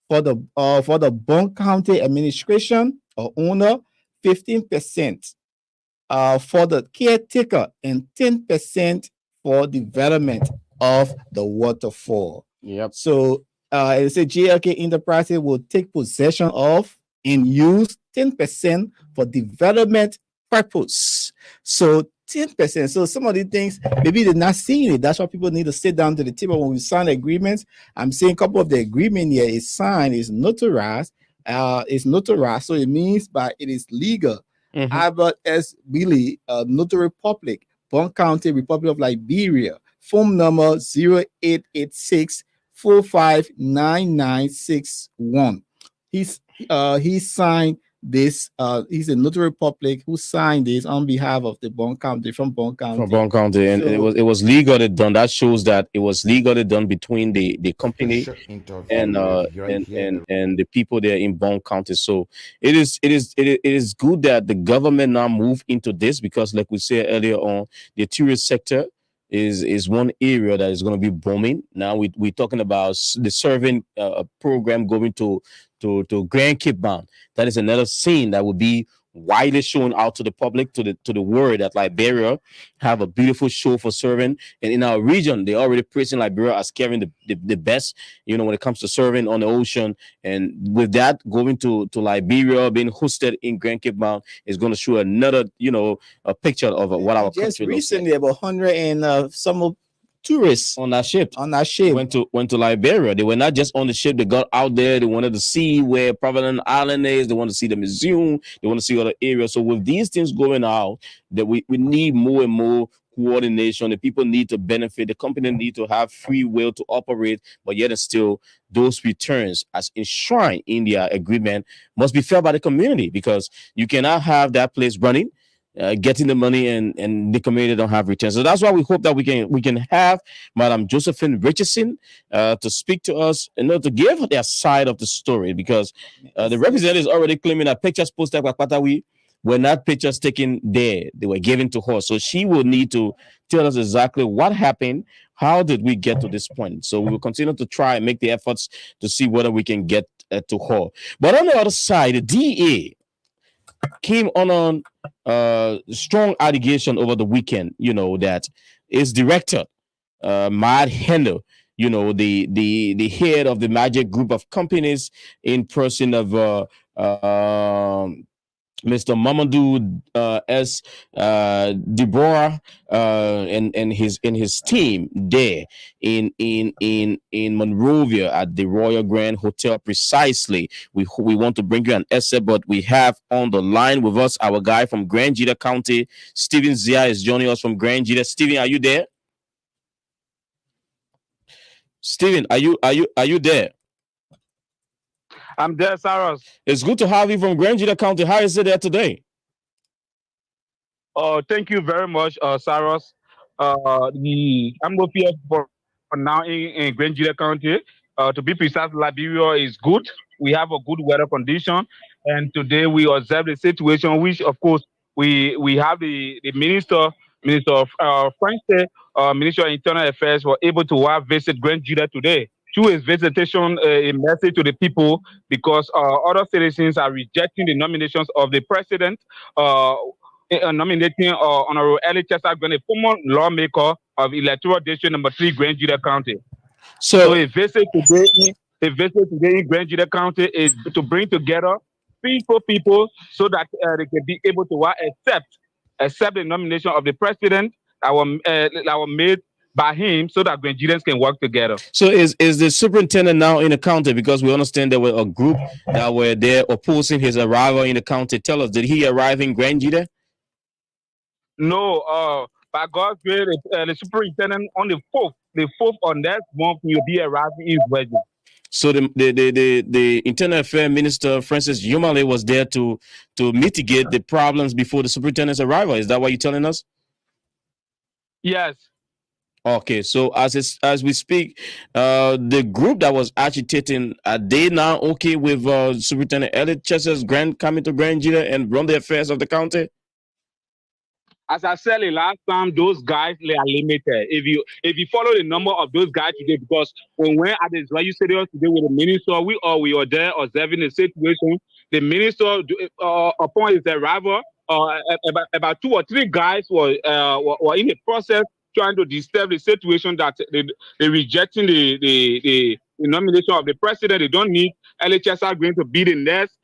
For the Bond County administration or owner, 15%. For the caretaker and 10% for development of the waterfall. Yep. So it says JLK Enterprises will take possession of and use 10% for development purpose. So 10%. So some of the things maybe they're not seeing it. That's why people need to sit down to the table when we sign agreements. I'm saying a couple of the agreement here is signed, is notarized. So it means by it is legal. Albert S. Billy, Notary Public, Bond County, Republic of Liberia. Phone number 0886 459961. He signed this. He's a Notary Public who signed this on behalf of the Bond County, from Bond County. From Bond County, and it was legally done. That shows that it was legally done between the company and the people there in Bond County. So it is good that the government now move into this, because like we said earlier on, the tourist sector is one area that is going to be booming. Now we're talking about the serving program going to Grand Cape Bound. That is another scene that will be widely shown out to the public, to the world, that Liberia have a beautiful show for serving. And in our region, they already praising Liberia as carrying the best, when it comes to serving on the ocean. And with that, going to Liberia, being hosted in Grand Cape Bound is going to show another, a picture of what our just country recently looks like. About 100 and some tourists on that ship. Went to Liberia. They were not just on the ship. They got out there. They wanted to see where Providence Island is. They want to see the museum. They want to see other areas. So with these things going out, that we need more and more coordination. The people need to benefit. The company need to have free will to operate, but yet and still those returns as enshrined in their agreement must be felt by the community, because you cannot have that place running, getting the money, and the community don't have returns. So that's why we hope that we can have Madam Josephine Richardson to speak to us and to give their side of the story, because the representative is already claiming that pictures posted by Patawi were not pictures taken there. They were given to her. So she will need to tell us exactly what happened. How did we get to this point? So we will continue to try and make the efforts to see whether we can get to her. But on the other side, the DA came on strong allegation over the weekend, that its director, Mad Hendo, the head of the Magic Group of companies, in person of Mr. Mamadou S. Deborah and his team there in Monrovia at the Royal Grand Hotel. Precisely, we want to bring you an essay, but we have on the line with us our guy from Grand Jita County, Stephen Zia, is joining us from Grand Jita. Stephen, are you there? Stephen, are you there? I'm there, Cyrus. It's good to have you from Grand Jita County. How is it there today? Thank you very much, Cyrus. I'm not here for now in Grand Jita County. To be precise, Liberia is good. We have a good weather condition, and today we observe the situation, which of course we have the minister of French State, Minister of Internal Affairs were able to visit Grand Jita today. Through his visitation, a message to the people because other citizens are rejecting the nominations of the president. Nominating Honorable Eli Chester Grant, a former lawmaker of Electoral District Number 3, Grand Jita County. So a visit today in Grand Jita County is to bring together peaceful people so that they can be able to accept the nomination of the president that were made by him so that Grand Jitans can work together. So is the superintendent now in the county? Because we understand there were a group that were there opposing his arrival in the county. Tell us, did he arrive in Grand Jita? No, by God's grace, the superintendent on the 4th of next month will be arriving in Virgin. So the Internal Affairs Minister Francis Yumale was there to mitigate the problems before the superintendent's arrival. Is that what you're telling us? Yes. Okay, so as we speak, the group that was agitating, are they now okay with Superintendent Elliot Chester's coming to Grand Jita and run the affairs of the county? As I said the last time, those guys they are limited. If you follow the number of those guys today, because when we're at the Israeli stadium today with the minister, we were there observing the situation. The minister, upon his arrival, about 2 or 3 guys were in the process trying to disturb the situation that they rejecting the nomination of the president. They don't need LHS are going to be the next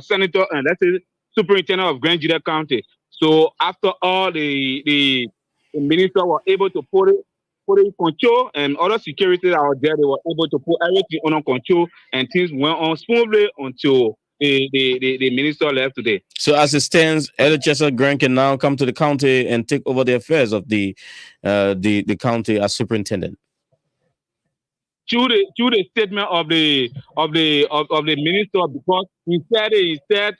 senator and let's say superintendent of Grand Jita County. So after all, the minister were able to put it in control, and other security that were there, they were able to put everything under control, and things went on smoothly until the minister left today. So as it stands, Elliot Chester Grant can now come to the county and take over the affairs of the county as superintendent. Through the statement of the minister, because he said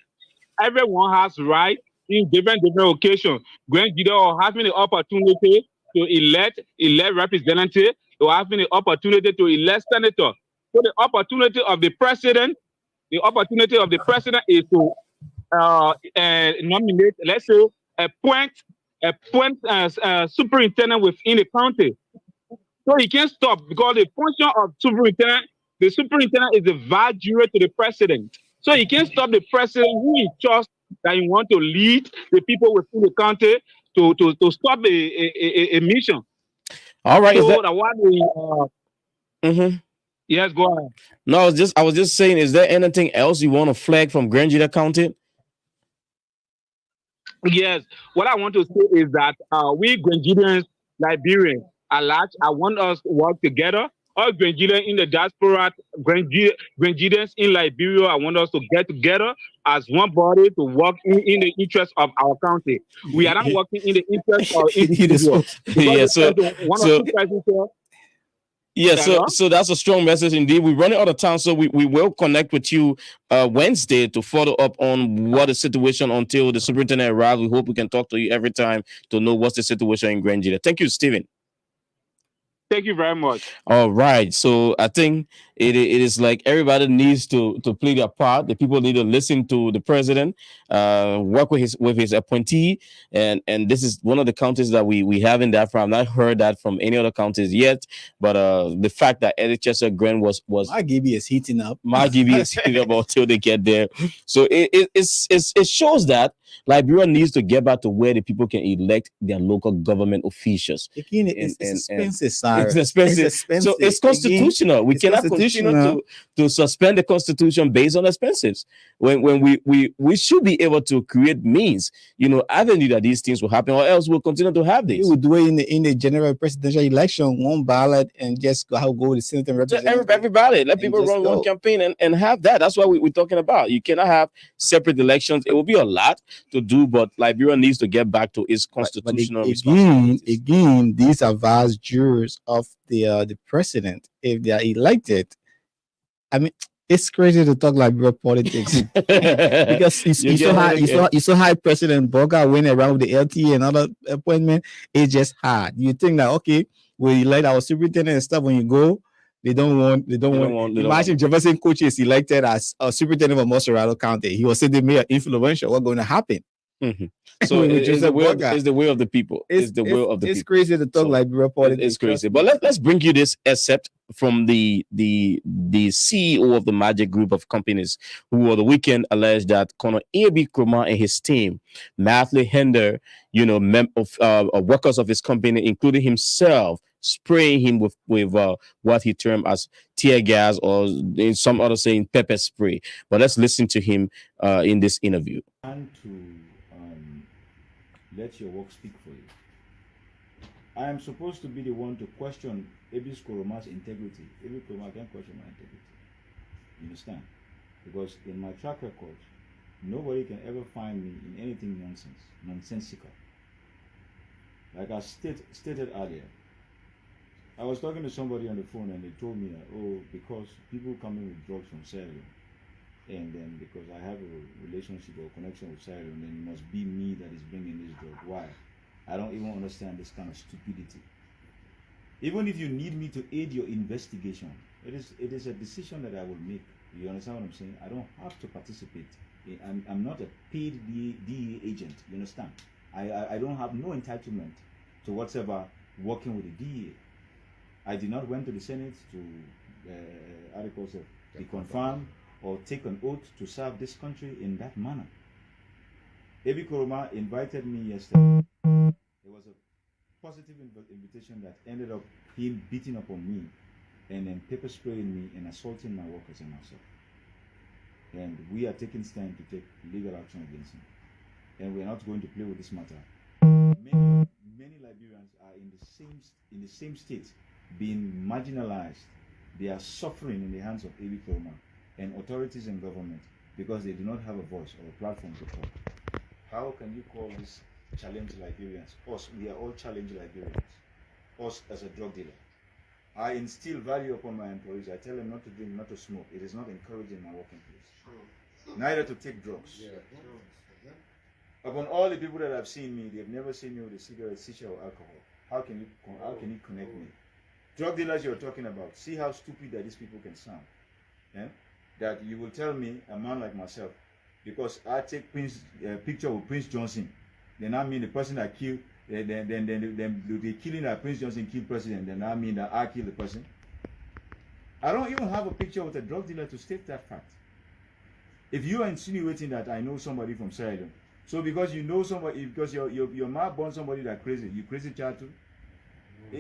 everyone has right in different occasions. Grand Jita are having the opportunity to elect representatives, or having the opportunity to elect senators. So the opportunity of the president is to nominate, let's say, appoint superintendent within the county. So he can't stop because the function of the superintendent is the vice to the president. So he can't stop the president who he trusts that he want to lead the people within the county to stop a mission. All right. So that one yes, go ahead. No, I was just saying, is there anything else you want to flag from Grand Jita County? Yes. What I want to say is that we Grand Jitans, Liberians, at large, I want us to work together. All Grand Jitans in the diaspora, Grand Jitans in Liberia, I want us to get together as one body to work in the interest of our country. We are not working in the interest of individuals. So that's a strong message indeed. We're running out of time, so we will connect with you Wednesday to follow up on what the situation until the superintendent arrives. We hope we can talk to you every time to know what's the situation in Grand Jita. Thank you, Stephen. Thank you very much. All right. So I think it is like everybody needs to play their part. The people need to listen to the president, work with his appointee. And this is one of the counties that we haven't that from. I've not heard that from any other counties yet. But the fact that Elliot Chester Grant was Margibi is heating up. Margibi is heating up until they get there. So it shows that Liberia needs to get back to where the people can elect their local government officials. Again, it's expensive, sir. Byron. It's expensive. So it's constitutional. Again, we it's cannot continue to suspend the constitution based on expenses. When we should be able to create means, avenue that these things will happen, or else we'll continue to have this. We would do it in the general presidential election, one ballot, and just go to the Senate and represent everybody. Let people run one campaign and have that. That's what we're talking about. You cannot have separate elections. It will be a lot to do, but Liberia needs to get back to its constitutional responsibilities. Again, these are vast jurors of the president. If they are elected, I mean, it's crazy to talk Liberia politics because you saw how President Boga went around with the LTA and other appointment. It's just hard. You think that okay, we elect our superintendent and stuff. When you go, they don't want. Imagine Jefferson Coach is elected as a superintendent of Moserado County. He was said the mayor influential. What's going to happen? Mm-hmm. So it's the will of the people. It's the will of the people. It's crazy to talk Liberia politics. It's crazy. But let's bring you this excerpt from the CEO of the Magic Group of companies, who over the weekend alleged that Colonel A.B. Kroma and his team madly hinder, workers of his company, including himself, spraying him with what he termed as tear gas, or in some other saying pepper spray. But let's listen to him in this interview. And to let your work speak for you. I am supposed to be the one to question A.B. Kroma's integrity. A.B. Kroma can question my integrity. You understand? Because in my track record, nobody can ever find me in anything nonsensical. Like I stated earlier, I was talking to somebody on the phone and they told me that, because people come in with drugs from Sierra Leone, and then because I have a relationship or connection with Sierra Leone, then it must be me that is bringing this drug. Why? I don't even understand this kind of stupidity. Even if you need me to aid your investigation, it is a decision that I will make. You understand what I'm saying? I don't have to participate. I'm not a paid DEA agent. You understand? I don't have no entitlement to whatever working with the DEA. I did not went to the Senate to articles of be confirmed or take an oath to serve this country in that manner. A.B. Kroma invited me yesterday. There was a positive invitation that ended up him beating up on me and then pepper spraying me and assaulting my workers and myself. And we are taking stand to take legal action against him. And we are not going to play with this matter. Many Liberians are in the same state, being marginalized. They are suffering in the hands of A.B. Kroma and authorities and government because they do not have a voice or a platform to talk. How can you call this challenge Liberians? Us, we are all challenge Liberians. Us as a drug dealer. I instill value upon my employees. I tell them not to drink, not to smoke. It is not encouraging my working place. Neither to take drugs. Upon all the people that have seen me, they've never seen me with a cigarette, shisha, or alcohol. How can you connect me? Drug dealers you're talking about, see how stupid that these people can sound. Yeah? That you will tell me, a man like myself, because I take picture with Prince Johnson, then I mean the person that killed, then the killing that Prince Johnson killed president, then I mean that I killed the person. I don't even have a picture with a drug dealer to state that fact. If you are insinuating that I know somebody from Sierra Leone, so because you know somebody, because your mom born somebody that crazy, you crazy child too?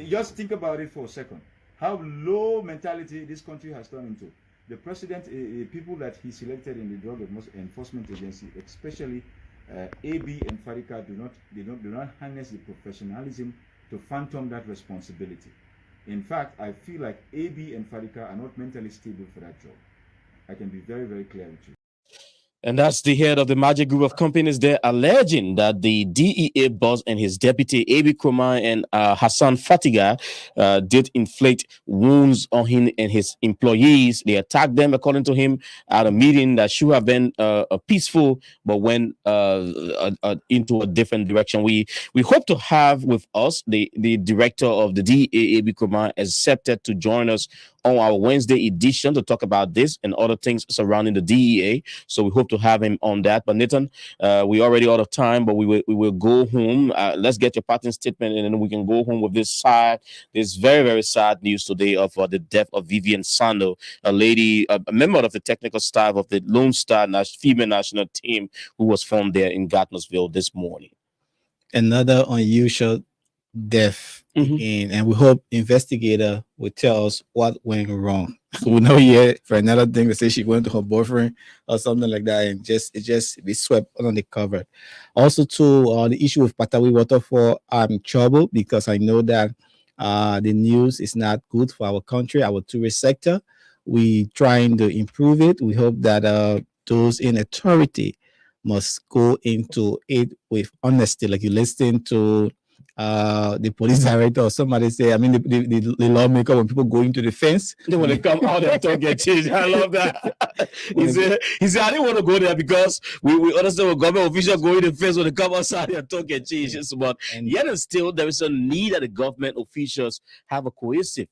Just think about it for a second. How low mentality this country has turned into. The president, people that he selected in the Drug Enforcement Agency, especially AB and Farika, do not harness the professionalism to phantom that responsibility. In fact, I feel like AB and Farika are not mentally stable for that job. I can be very, very clear with you. And that's the head of the Magic Group of companies. They're alleging that the DEA boss and his deputy, A.B. Kroma and Hassan Fatiga, did inflict wounds on him and his employees. They attacked them, according to him, at a meeting that should have been peaceful, but went into a different direction. We hope to have with us the director of the DEA, A.B. Kroma, accepted to join us on our Wednesday edition to talk about this and other things surrounding the DEA. So we hope to have him on that. But Nathan, we're already out of time, but we will go home. Let's get your parting statement, and then we can go home with this very, very sad news today of the death of Vivian Sando, a lady, a member of the technical staff of the Lone Star female national team who was formed there in Gardnersville this morning. Another unusual death again, and we hope investigator will tell us what went wrong. We know yet for another thing to say she went to her boyfriend or something like that, and just be swept under the cover. Also, too, the issue with Patawi waterfall, I'm in trouble because I know that the news is not good for our country, our tourist sector. We trying to improve it. We hope that those in authority must go into it with honesty, like you listen to the police director or somebody say, I mean, the lawmaker, when people go into the fence. Then when they come out and talk and change. I love that. He said, I didn't want to go there because we understand when government officials go in the fence when they come outside and talk and change. But yet and still, there is a need that the government officials have a cohesive,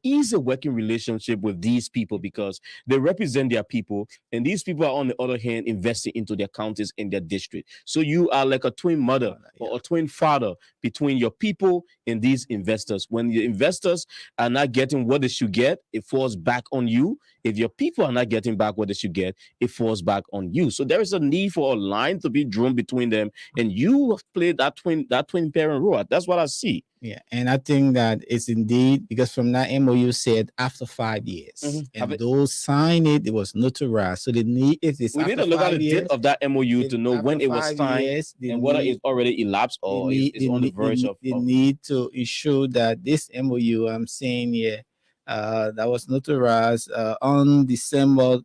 easy working relationship with these people because they represent their people, and these people are on the other hand investing into their counties in their district. So you are like a twin mother or a twin father between your people and these investors. When the investors are not getting what they should get, it falls back on you. If your people are not getting back what they should get, it falls back on you. So there is a need for a line to be drawn between them, and you have played that twin parent role. That's what I see. Yeah, and I think that it's indeed because from that MOU said after 5 years, and those signed it was notarized. So they need if it's we need to look at the date of that MOU to know when it was signed and whether it's already elapsed or is on the verge of. They need to ensure that this MOU I'm saying here that was notarized on December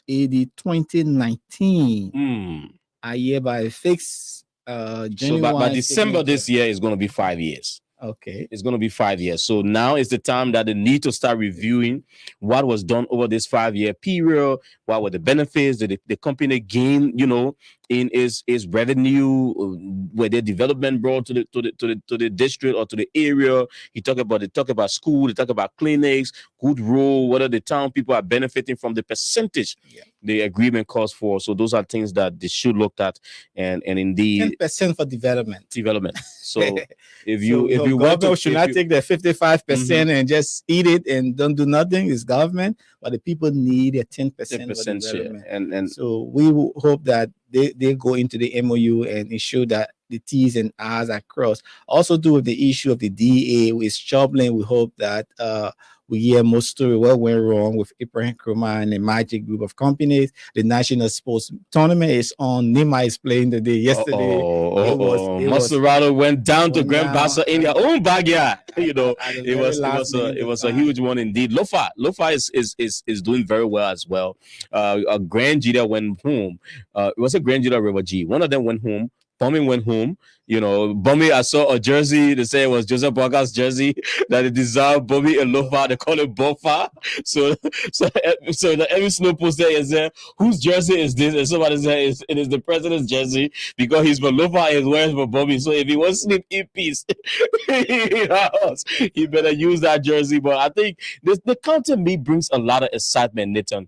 80, 2019. I hereby fix January. So by December this year is going to be 5 years. Okay. It's going to be 5 years. So now is the time that they need to start reviewing what was done over this 5-year period. What were the benefits that the company gained, in its revenue, were their development brought to the district or to the area. They talk about school, they talk about clinics, good role, whether the town people are benefiting from the percentage the agreement calls for. So those are things that they should look at, and indeed 10% for development. So if you want to, should not take the 55% and just eat it and don't do nothing. It's government, but the people need a 10% for development. And so we hope that they go into the MOU and ensure that the T's and R's are crossed. Also, do with the issue of the DA with troubling. We hope that we hear more story what went wrong with Ibrahim Krumah and the Magic Group of companies. The National Sports Tournament is on. Nima is playing the day yesterday. Maserado went down to Grand Bassa in their own backyard. It was a huge one indeed. Lofa is doing very well as well. A Grand Jita went home. It was a Grand Jita River G. One of them went home. Bummy went home. Bummy, I saw a jersey. They say it was Joseph Boga's jersey that they designed Bummy and Lofa. They call it Bofa. So the every snow poster is there. Whose jersey is this? And somebody said it is the president's jersey because he's for Lofa and he's wearing for Bummy. So if he wants to sleep in peace, he better use that jersey. But I think the counter me brings a lot of excitement, Nathan.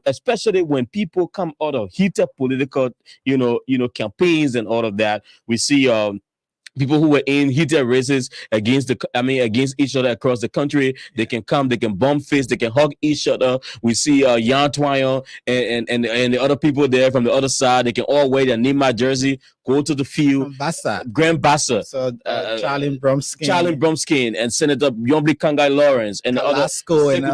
Especially when people come out of heated political, campaigns and all of that. We see people who were in heated races against each other across the country. They can come, they can bump fists, they can hug each other. We see Yan Twayon and the other people there from the other side. They can all wear their Nima jersey, go to the field. Grand Bassa. So Charlie Bromskin and Senator Yombli Kangai Lawrence and Carrasco and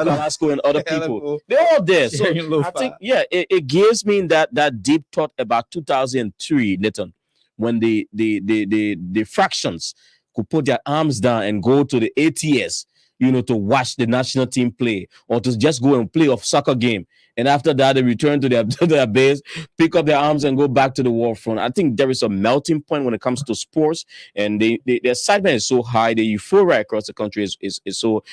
other people. They're all there. So I think it gives me that deep thought about 2003, Nathan, when the fractions could put their arms down and go to the ATS, to watch the national team play or to just go and play a soccer game. And after that, they return to their base, pick up their arms and go back to the war front. I think there is a melting point when it comes to sports, and the excitement is so high. The euphoria across the country is so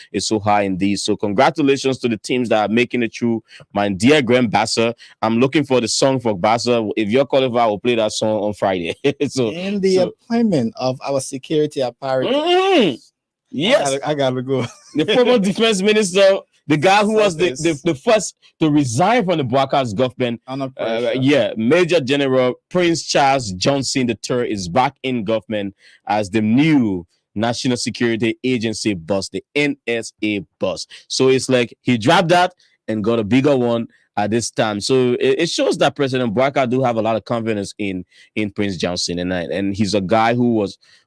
high indeed. So congratulations to the teams that are making it through. My dear Grand Bassa, I'm looking for the song for Bassa. If you're qualified, I will play that song on Friday. And the appointment of our security apparatus. Yes, I gotta go. The former defense minister, the guy who was the first to resign from the Boakas government. Major General Prince Charles Johnson III is back in government as the new National Security Agency boss, the NSA boss. So it's like he dropped that and got a bigger one at this time. So it shows that President Bouakai do have a lot of confidence in Prince Johnson, and he's a guy who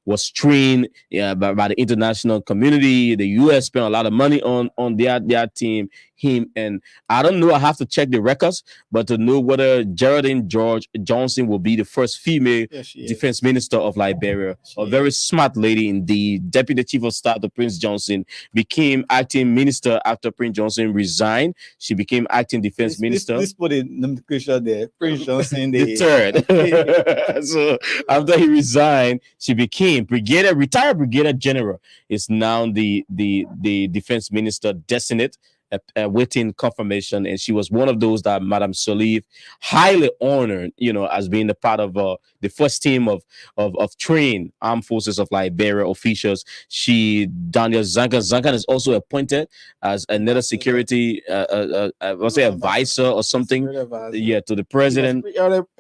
was trained by the international community. The U.S. spent a lot of money on their team. Him, and I don't know. I have to check the records, but to know whether Geraldine George Johnson will be the first female defense minister of Liberia. A very smart lady indeed. Deputy Chief of Staff to Prince Johnson, became acting minister after Prince Johnson resigned. She became acting defense minister. Let's put a nomenclature there. Prince Johnson, the third. So after he resigned, she became retired brigadier general. Is now the defense minister designate, waiting confirmation, and she was one of those that Madame Solive highly honored, as being a part of the first team of trained armed forces of Liberia officials. Daniel Zankan is also appointed as another security advisor or something, to the president,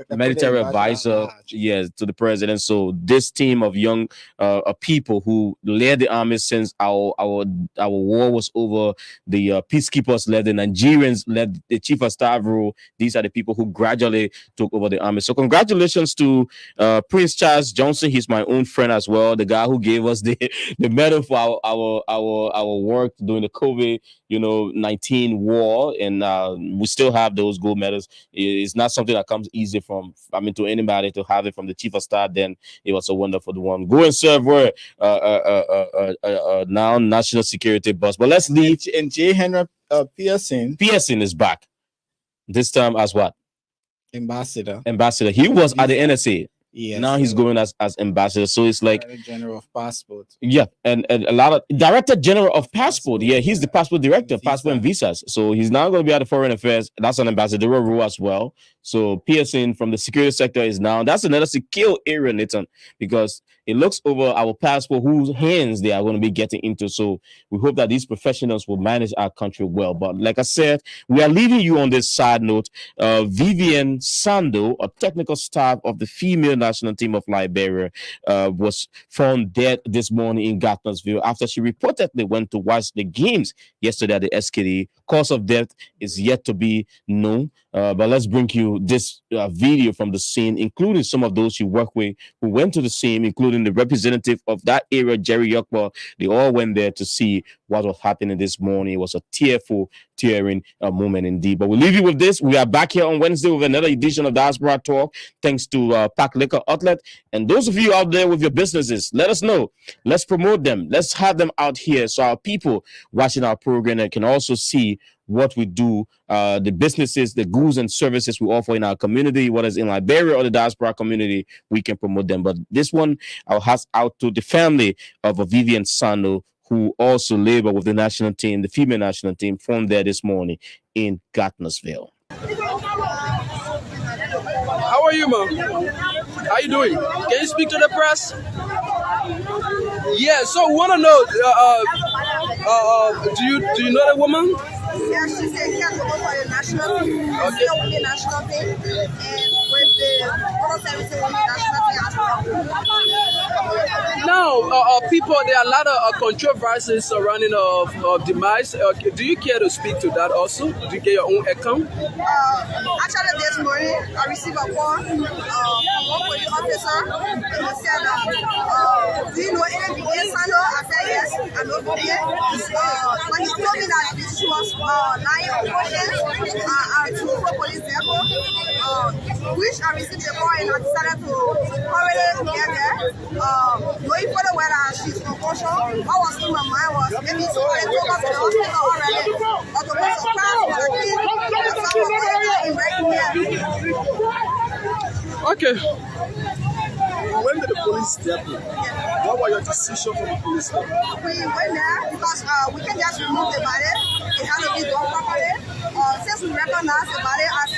military advisor, to the president. So this team of young people who led the army since our war was over, the peacekeepers led, the Nigerians led the chief of staff role. These are the people who gradually took over the army. So congratulations to Prince Charles Johnson. He's my own friend as well, the guy who gave us the medal for our work during the COVID-19 war, and we still have those gold medals. It's not something that comes easy to anybody to have it from the chief of staff. Then it was a wonderful one. Go and serve where now national security boss. But let's leave. And J. Henry Pearson is back this time as what? Ambassador. He was at the NSA. Yes, now he's going as ambassador. So it's like General of Passport. Yeah, and a lot of Director General of Passport. Yeah, he's the passport director, passport and visas. So he's now going to be at the Foreign Affairs. That's an ambassadorial role as well. So Pearson from the security sector is now. That's another secure area, Nathan, because it looks over our passport whose hands they are going to be getting into. So we hope that these professionals will manage our country well. But like I said, we are leaving you on this side note. Vivian Sando, a technical staff of the female national team of Liberia, was found dead this morning in Gardnersville after she reportedly went to watch the games yesterday at the SKD. Cause of death is yet to be known. But let's bring you this video from the scene, including some of those she worked with who went to the scene, including the representative of that area, Jerry Yokwa. They all went there to see what was happening this morning. It was a tearing moment indeed. But we'll leave you with this. We are back here on Wednesday with another edition of Diaspora Talk, thanks to Pack Liquor Outlet. And those of you out there with your businesses, let us know. Let's promote them. Let's have them out here so our people watching our program can also see what we do, the businesses, the goods and services we offer in our community, whether it's in Liberia or the diaspora community, we can promote them. But this one, I'll pass out to the family of Vivian Sando, who also labor with the national team, the female national team, formed there this morning in Gardnersville. How are you, ma'am? How you doing? Can you speak to the press? Yeah, so we want to know, do you know the woman? Yeah, she's a caretaker for the national team, with the national team, and with the other services with the national team as well. Now, people, there are a lot of controversies surrounding of demise. Do you care to speak to that also? Do you get your own account? Actually, this morning, I received a call from one police officer, and he said, do you know any Vivian Sando? I said, yes, I know Vivian. But he told me that she was lying on questions and to police vehicle, which I received the call and I decided to hurry get there. Knowing for the weather, she's unconscious. What was in my mind was maybe somebody took us to the hospital already, or to go surprise for the kid, or Okay. When did the police step in? What was your decision from the police? We went there because we can just remove the body. It had to be done properly. Since we recognize the body as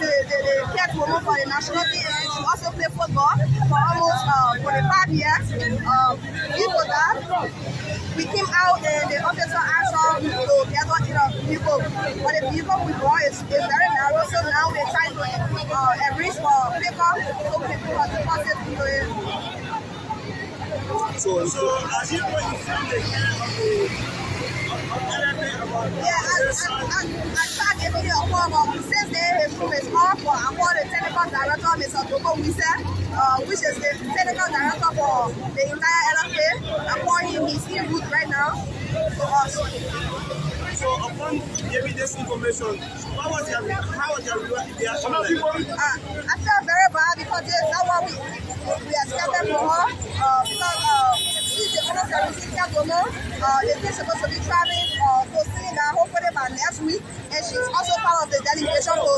the head woman for the national team, she also played football for almost 45 years. Before that, we came out and the officer asked us to gather people. But the people we brought is very narrow, so now we're trying to arrange for paper so people can deposit into it. So as you know, you found the head of tried giving you a call, but since his room is off, I'm on the technical director, Mr. Doko Wise, which is the technical director for the entire LFA. I'm calling him, he's in route right now for us. So upon giving this information, how was your reaction? I felt very bad because this is not what we expected from her. Because she's the owner of the donor. They're supposed to be traveling to Senegal hopefully by next week, and she's also part of the delegation to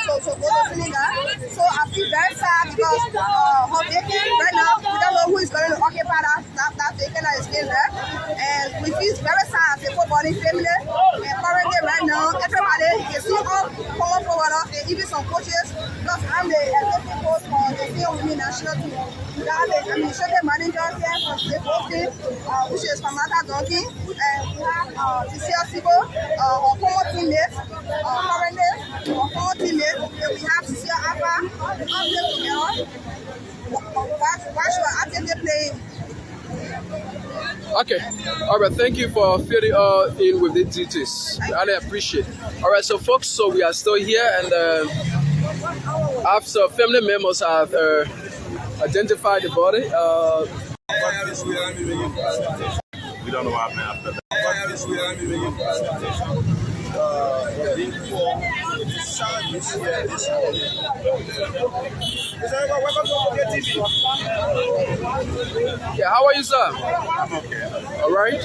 go to Senegal. So I feel very sad because her vacant right now, we don't know who is going to occupy that vacant that is still there, and we feel very sad as a footballing family. And currently right now, everybody is still all coming forward, and even some coaches, because I'm the executive coach for the senior women national team. We have the administrative manager here from the posting, which is Famata Donkey, and we have Cecilia Sibo, our former teammate, currently our former teammate, and we have Cecilia Alpha, why should I actively playing? Okay. All right. Thank you for filling in with the details. I really appreciate it. All right. So, folks, so we are still here, and after family members have identified the body. We don't know what happened after that. Yeah, how are you, sir? I'm okay. All right.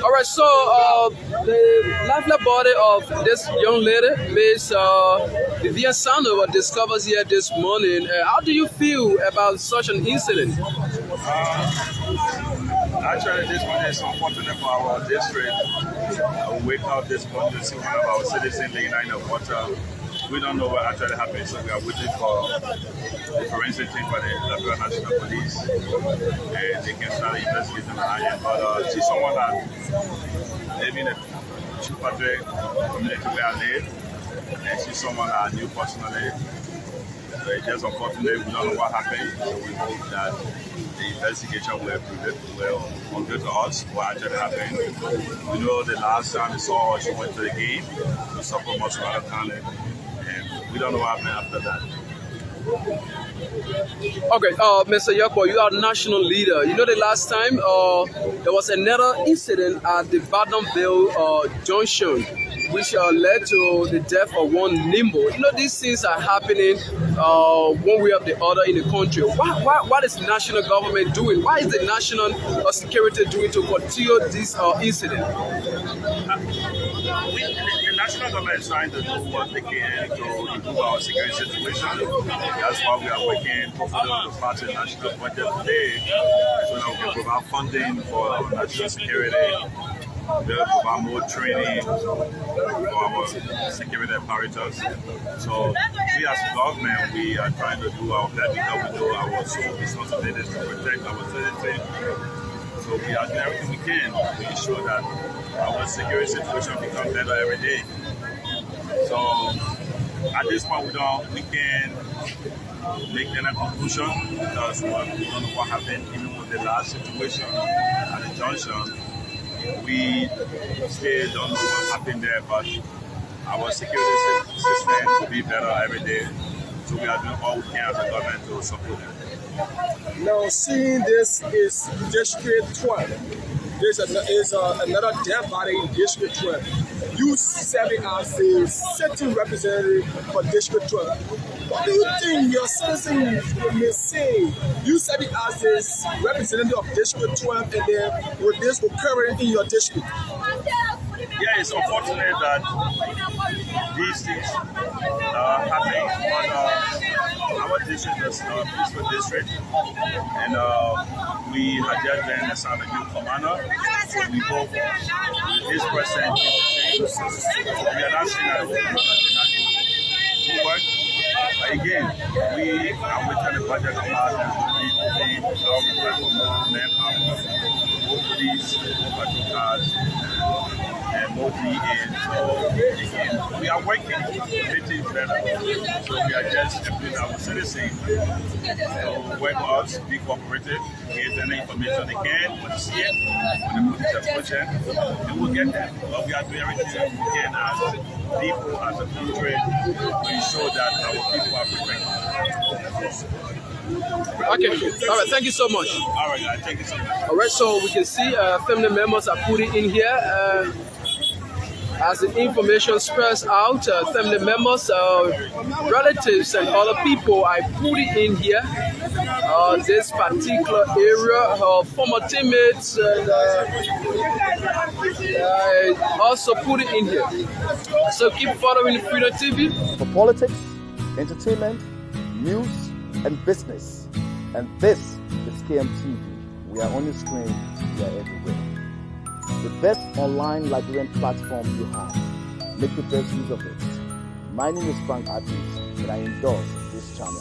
All right, so the lovely body of this young lady, Miss Vivian Sano, was discovered here this morning. How do you feel about such an incident? Actually, this one is unfortunate for our district. We wake up this morning to see one of our citizens laying in the water. We don't know what actually happened, so we are waiting for the forensic team for the Liberia National Police, and they can start investigating on it. But see someone that live in the Chupadre community where I live, and see someone that I knew personally. So it's just unfortunate, we don't know what happened, so we hope that the investigation will unveil to us what actually happened. We know the last time we saw her, she went to the game to support Mosuara County, and we don't know what happened after that. Okay, Mr. Yako, you are a national leader. You know the last time there was another incident at the Badonville Junction, which led to the death of one Nimbo. You know, these things are happening one way or the other in the country. What is the national government doing? Why is the national security doing to continue this incident? The national government is trying to do what they can to improve our security situation. That's why we are working for the part of the national budget today, so that we can provide funding for our national security. We'll provide more training for our security apparatus. So we as a government, we are trying to do our best because we know our sole responsibility is to protect our citizens. So we are doing everything we can to ensure that our security situation becomes better every day. So at this point, we can't make any conclusion because we don't know what happened. Even with the last situation at the junction, we still don't know what happened there, but our security system will be better every day. So we are doing all we can as a government to support them. Now, seeing this is District 12. There's another dead body in District 12. You serving as a sitting representative for District 12. What do you think your citizens may say? You serving as a representative of District 12, and then with this occurring in your district? Yeah, it's unfortunate that these things are happening, but our district is a peaceful district, and we had just been assigned a new commander. So we hope this person can change. We are not saying that we work. But again, we are within the budget of our we apply for more manpower, more police, more patrol cars, and remotely in. So again, we are working to make things better. So we are just helping our citizens to work with us, be cooperative, give any information they can, when they see it, when the police approach them, and we'll get that. But we are doing everything we can as people, as a country, to ensure that our people are protected. Okay, all right, thank you so much. All right, guys, thank you so much. All right, so we can see family members are putting in here. As the information spreads out, family members, relatives, and other people are putting in here. This particular area, former teammates, and also put it in here. So keep following Freedom TV. For politics, entertainment, news, and business. And this is KMTV. We are on the screen, we are everywhere. The best online Liberian platform you have. Make the best use of it. My name is Frank Adams, and I endorse this channel.